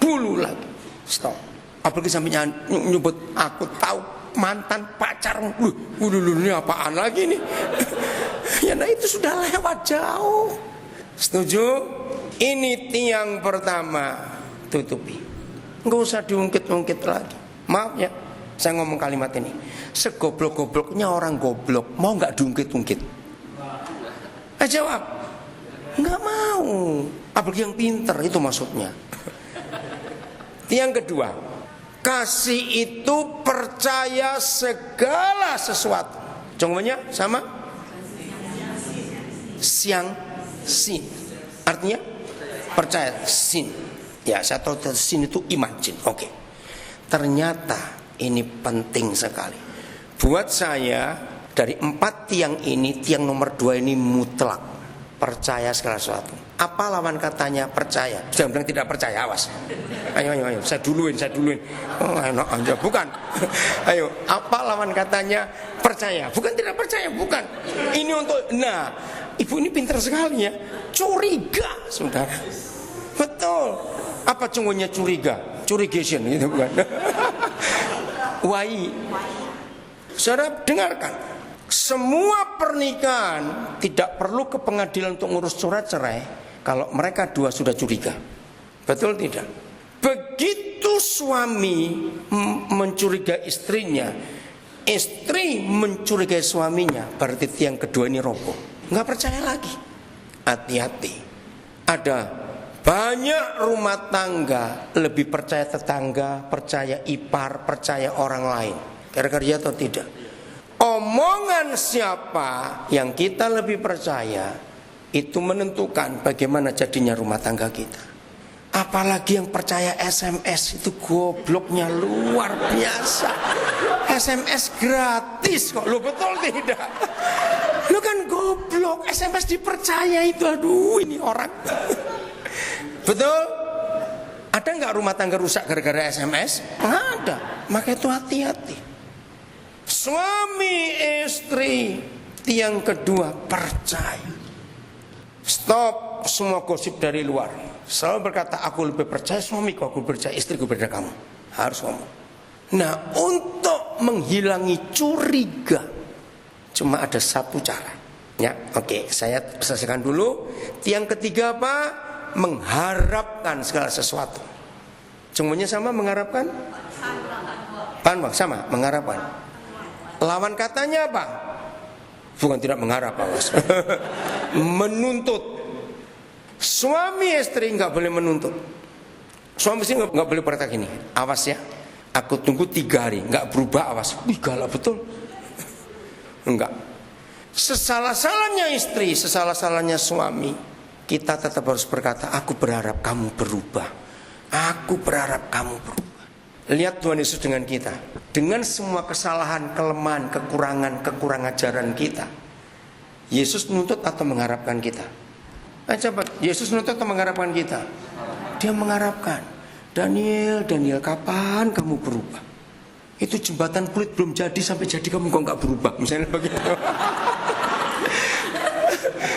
dulu lagi. Stop. Apalagi sampai nyebut aku tahu mantan pacarmu. Ini apaan lagi nih? Ya nah itu sudah lewat jauh. Setuju? Ini tiang pertama, tutupi. Nggak usah diungkit-ungkit lagi. Maaf ya, saya ngomong kalimat ini. Segoblok-gobloknya orang goblok, mau nggak diungkit-ungkit? Jawab, nggak mau. Apalagi yang pinter, itu maksudnya. Tiang kedua, kasih itu percaya segala sesuatu. Contohnya sama? Siang sin. Artinya percaya sin. Ya, saya tahu sin itu iman jin. Oke. Ternyata ini penting sekali. Buat saya dari 4 tiang ini, tiang nomor 2 ini mutlak. Percaya segala sesuatu. Apa lawan katanya percaya? Jangan bilang tidak percaya, awas. Ayo, saya duluin. Oh, enak aja, bukan. Ayo, apa lawan katanya percaya? Bukan tidak percaya, bukan. Ini untuk, nah, ibu ini pintar sekali ya. Curiga, saudara. Betul. Apa cunggunya curiga? Curigation, gitu bukan? Wai. Saudara dengarkan. Semua pernikahan tidak perlu ke pengadilan untuk ngurus surat cerai kalau mereka dua sudah curiga. Betul tidak? Begitu suami mencurigai istrinya, istri mencurigai suaminya, berarti tiang kedua ini roboh. Nggak percaya lagi. Hati-hati. Ada banyak rumah tangga lebih percaya tetangga, percaya ipar, percaya orang lain. Kira-kira ya atau tidak? Omongan siapa yang kita lebih percaya itu menentukan bagaimana jadinya rumah tangga kita. Apalagi yang percaya SMS itu gobloknya luar biasa. SMS gratis kok, lo betul tidak? Lo kan goblok, SMS dipercaya itu, aduh ini orang. Betul? Ada nggak rumah tangga rusak gara-gara SMS? Ada, maka itu hati-hati. Suami istri tiang kedua percaya. Stop semua gosip dari luar. Selalu berkata aku lebih percaya suamiku, aku percaya istriku daripada kamu. Harus ngomong. Nah, untuk menghilangi curiga cuma ada satu cara. Ya, oke, saya selesaikan dulu. Tiang ketiga apa? Mengharapkan segala sesuatu. Cunggunya sama mengharapkan? Panbang sama mengharapkan. Lawan katanya apa? Bukan tidak mengharap, awas. Menuntut. Suami istri nggak boleh menuntut. Suami istri nggak boleh berkata gini, awas ya, aku tunggu 3 hari, nggak berubah, awas. Wih, galak betul. Enggak. Sesalah-salahnya istri, sesalah-salahnya suami, kita tetap harus berkata, aku berharap kamu berubah. Aku berharap kamu berubah. Lihat Tuhan Yesus dengan kita. Dengan semua kesalahan, kelemahan, kekurangan ajaran kita. Yesus menuntut atau mengharapkan kita? Coba, Yesus menuntut atau mengharapkan kita? Dia mengharapkan. Daniel, kapan kamu berubah? Itu jembatan kulit belum jadi, sampai jadi kamu kok nggak berubah, misalnya begitu.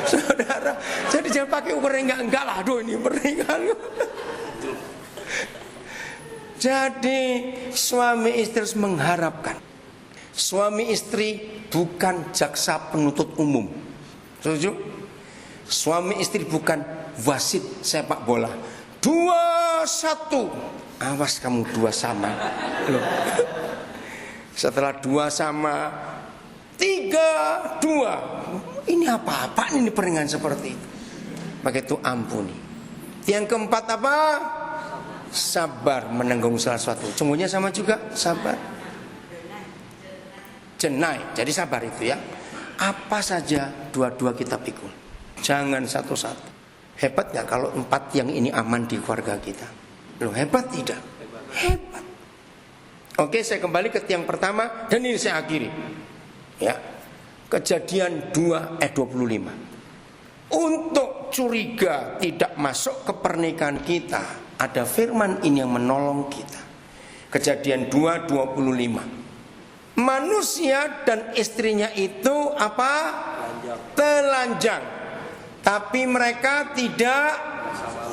Saudara, jadi jangan pakai ukuran enggak lah, aduh ini pernikahan. Jadi suami istri harus mengharapkan. Suami istri bukan jaksa penuntut umum. Setuju? Suami istri bukan wasit sepak bola. 2-1. Awas kamu 2 sama. Loh. Setelah 2 sama 3-2. Ini apa-apa ini pernikahan seperti itu. Maka itu ampuni. Yang keempat apa? Sabar menanggung salah sesuatu. Semuanya sama juga, sabar. Jenai, jadi sabar itu ya. Apa saja dua-dua kita pikul. Jangan satu-satu. Hebat gak kalau 4 yang ini aman di keluarga kita? Loh, hebat tidak? Hebat. Oke, saya kembali ke yang pertama dan ini saya akhiri. Ya. Kejadian 2:25. Untuk curiga tidak masuk ke pernikahan kita, ada firman ini yang menolong kita. Kejadian 2:25. Manusia dan istrinya itu apa? Telanjang. Tapi mereka tidak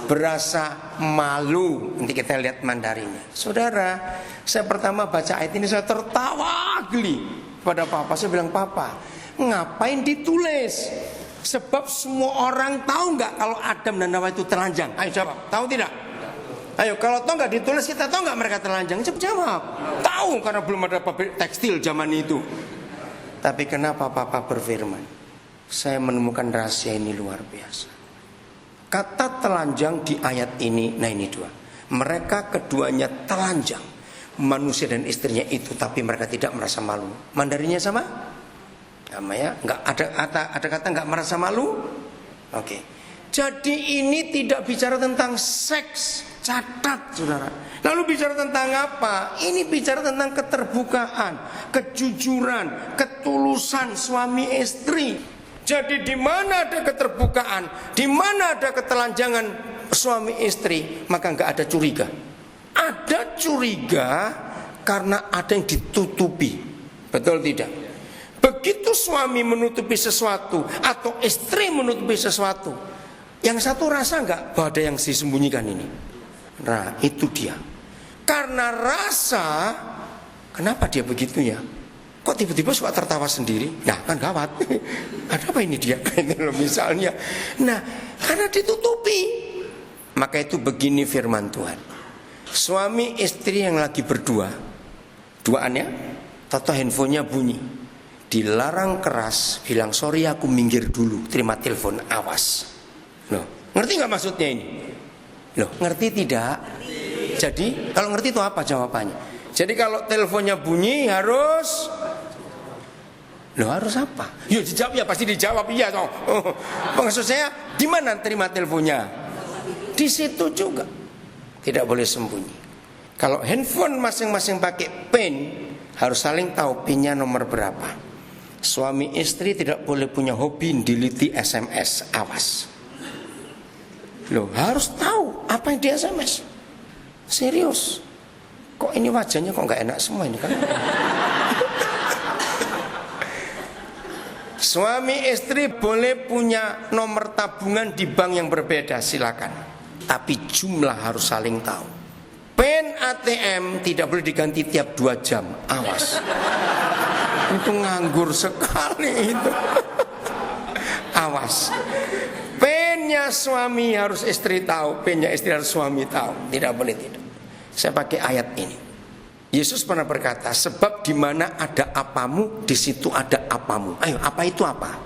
berasa malu. Nanti kita lihat mandarinya. Saudara, saya pertama baca ayat ini saya tertawa geli pada papa. Saya bilang, "Papa, ngapain ditulis? Sebab semua orang tahu nggak kalau Adam dan Hawa itu telanjang? Ayo jawab, tahu tidak? Ayo, kalau tahu nggak ditulis, kita tahu nggak mereka telanjang? Jawab. Tahu, karena belum ada pabrik tekstil zaman itu. Tapi kenapa Papa berfirman? Saya menemukan rahasia ini luar biasa. Kata telanjang di ayat ini, nah ini 2. Mereka keduanya telanjang, manusia dan istrinya itu, tapi mereka tidak merasa malu. Mandarinya sama? Sama ya? Nggak ada kata nggak merasa malu? Oke. Jadi ini tidak bicara tentang seks. Catat, saudara. Lalu bicara tentang apa? Ini bicara tentang keterbukaan, kejujuran, ketulusan suami istri. Jadi di mana ada keterbukaan, di mana ada ketelanjangan suami istri, maka nggak ada curiga. Ada curiga karena ada yang ditutupi. Betul tidak? Begitu suami menutupi sesuatu atau istri menutupi sesuatu, yang satu rasa nggak bahwa ada yang disembunyikan ini? Nah, itu dia. Karena rasa, kenapa dia begitu ya? Kok tiba-tiba suka tertawa sendiri? Nah, kan gawat. Ada apa ini dia? Ini loh misalnya. Nah, karena ditutupi. Maka itu begini firman Tuhan. Suami istri yang lagi berdua, duaan ya, tato handphonenya bunyi. Dilarang keras, bilang sorry aku minggir dulu, terima telepon, awas. Loh, ngerti nggak maksudnya ini? Loh, ngerti tidak? Jadi kalau ngerti itu apa jawabannya? Jadi kalau teleponnya bunyi harus, loh harus apa? Ya dijawab, ya pasti dijawab iya toh. Maksud saya di mana terima teleponnya? Di situ juga. Tidak boleh sembunyi. Kalau handphone masing-masing pakai PIN, harus saling tahu PIN-nya nomor berapa. Suami istri tidak boleh punya hobi delete SMS, awas. Loh, harus tahu apa yang di SMS. Serius. Kok ini wajahnya kok nggak enak semua ini kan? Suami istri boleh punya nomor tabungan di bank yang berbeda, silakan. Tapi jumlah harus saling tahu. PIN ATM tidak boleh diganti tiap 2 jam, awas. Itu nganggur sekali itu. Awas. PIN-nya suami harus istri tahu, PIN-nya istri harus suami tahu. Tidak boleh tidak. Saya pakai ayat ini. Yesus pernah berkata, sebab di mana ada apamu, di situ ada apamu. Ayo, apa itu apa?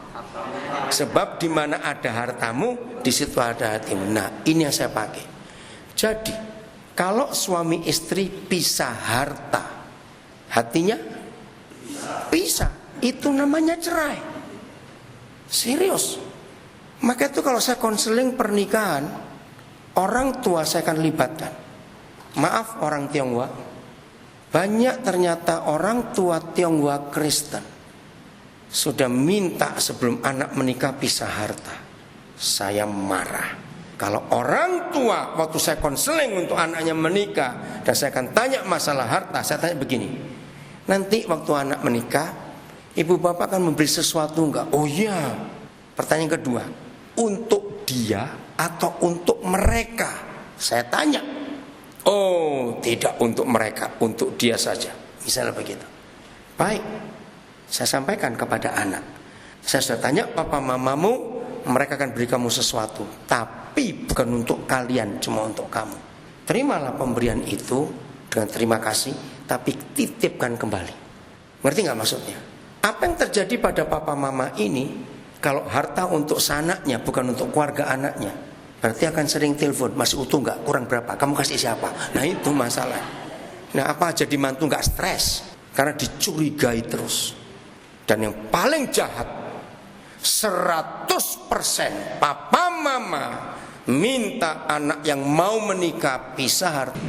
Sebab di mana ada hartamu, di situ ada hatimu. Nah, ini yang saya pakai. Jadi, kalau suami istri pisah harta, hatinya pisah. Itu namanya cerai. Serius. Maka itu kalau saya konseling pernikahan, orang tua saya akan libatkan. Maaf orang Tionghoa, banyak ternyata orang tua Tionghoa Kristen sudah minta sebelum anak menikah pisah harta. Saya marah. Kalau orang tua waktu saya konseling untuk anaknya menikah dan saya akan tanya masalah harta, saya tanya begini, Nanti waktu anak menikah, ibu bapak akan memberi sesuatu enggak? Oh iya. Pertanyaan kedua, untuk dia atau untuk mereka? Saya tanya. Oh, tidak untuk mereka, untuk dia saja. Misalnya begitu. Baik, saya sampaikan kepada anak. Saya sudah tanya papa mamamu, mereka akan beri kamu sesuatu, tapi bukan untuk kalian, cuma untuk kamu. Terimalah pemberian itu dengan terima kasih, tapi titipkan kembali. Ngerti nggak maksudnya? Apa yang terjadi pada papa mama ini, kalau harta untuk sanaknya bukan untuk keluarga anaknya, berarti akan sering telepon, masih utuh nggak, kurang berapa, kamu kasih siapa? Nah itu masalah. Nah apa jadi mantu nggak stres? Karena dicurigai terus. Dan yang paling jahat, 100% papa mama minta anak yang mau menikah pisah harta.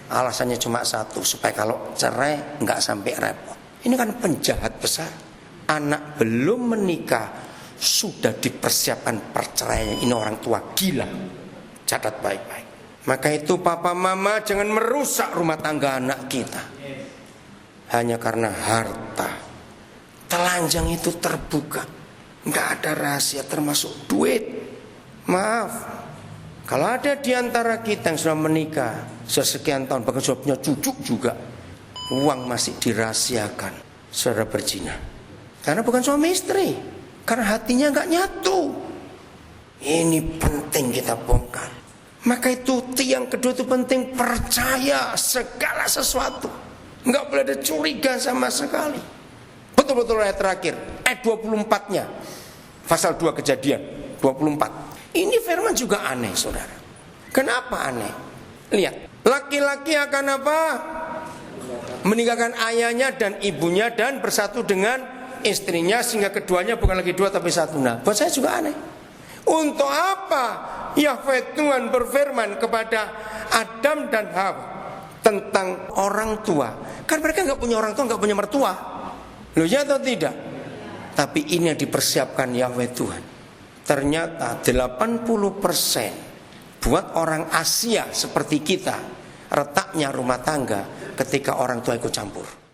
Alasannya cuma satu, supaya kalau cerai nggak sampai repot. Ini kan penjahat besar. Anak belum menikah sudah dipersiapkan perceraian. Ini orang tua gila. Catat baik-baik. Maka itu papa mama jangan merusak rumah tangga anak kita hanya karena harta. Telanjang itu terbuka, nggak ada rahasia termasuk duit. Maaf, kalau ada di antara kita yang sudah menikah sekian tahun, bahkan sudah punya cucu juga, uang masih dirahasiakan, saudara berzina. Karena bukan suami istri, karena hatinya nggak nyatu. Ini penting kita bongkar. Maka itu tiang kedua itu penting, percaya segala sesuatu, nggak boleh ada curiga sama sekali. Betul-betul ayat terakhir, ayat 24-nya, pasal 2 Kejadian 24. Ini firman juga aneh, saudara. Kenapa aneh? Lihat, laki-laki akan apa? Meninggalkan ayahnya dan ibunya dan bersatu dengan istrinya, sehingga keduanya bukan lagi dua tapi satu. Nah, buat saya juga aneh. Untuk apa Yahweh Tuhan berfirman kepada Adam dan Hawa tentang orang tua? Kan mereka nggak punya orang tua, nggak punya mertua. Loh ya atau tidak? Tapi ini yang dipersiapkan Yahweh Tuhan. Ternyata 80% buat orang Asia seperti kita, retaknya rumah tangga ketika orang tua ikut campur.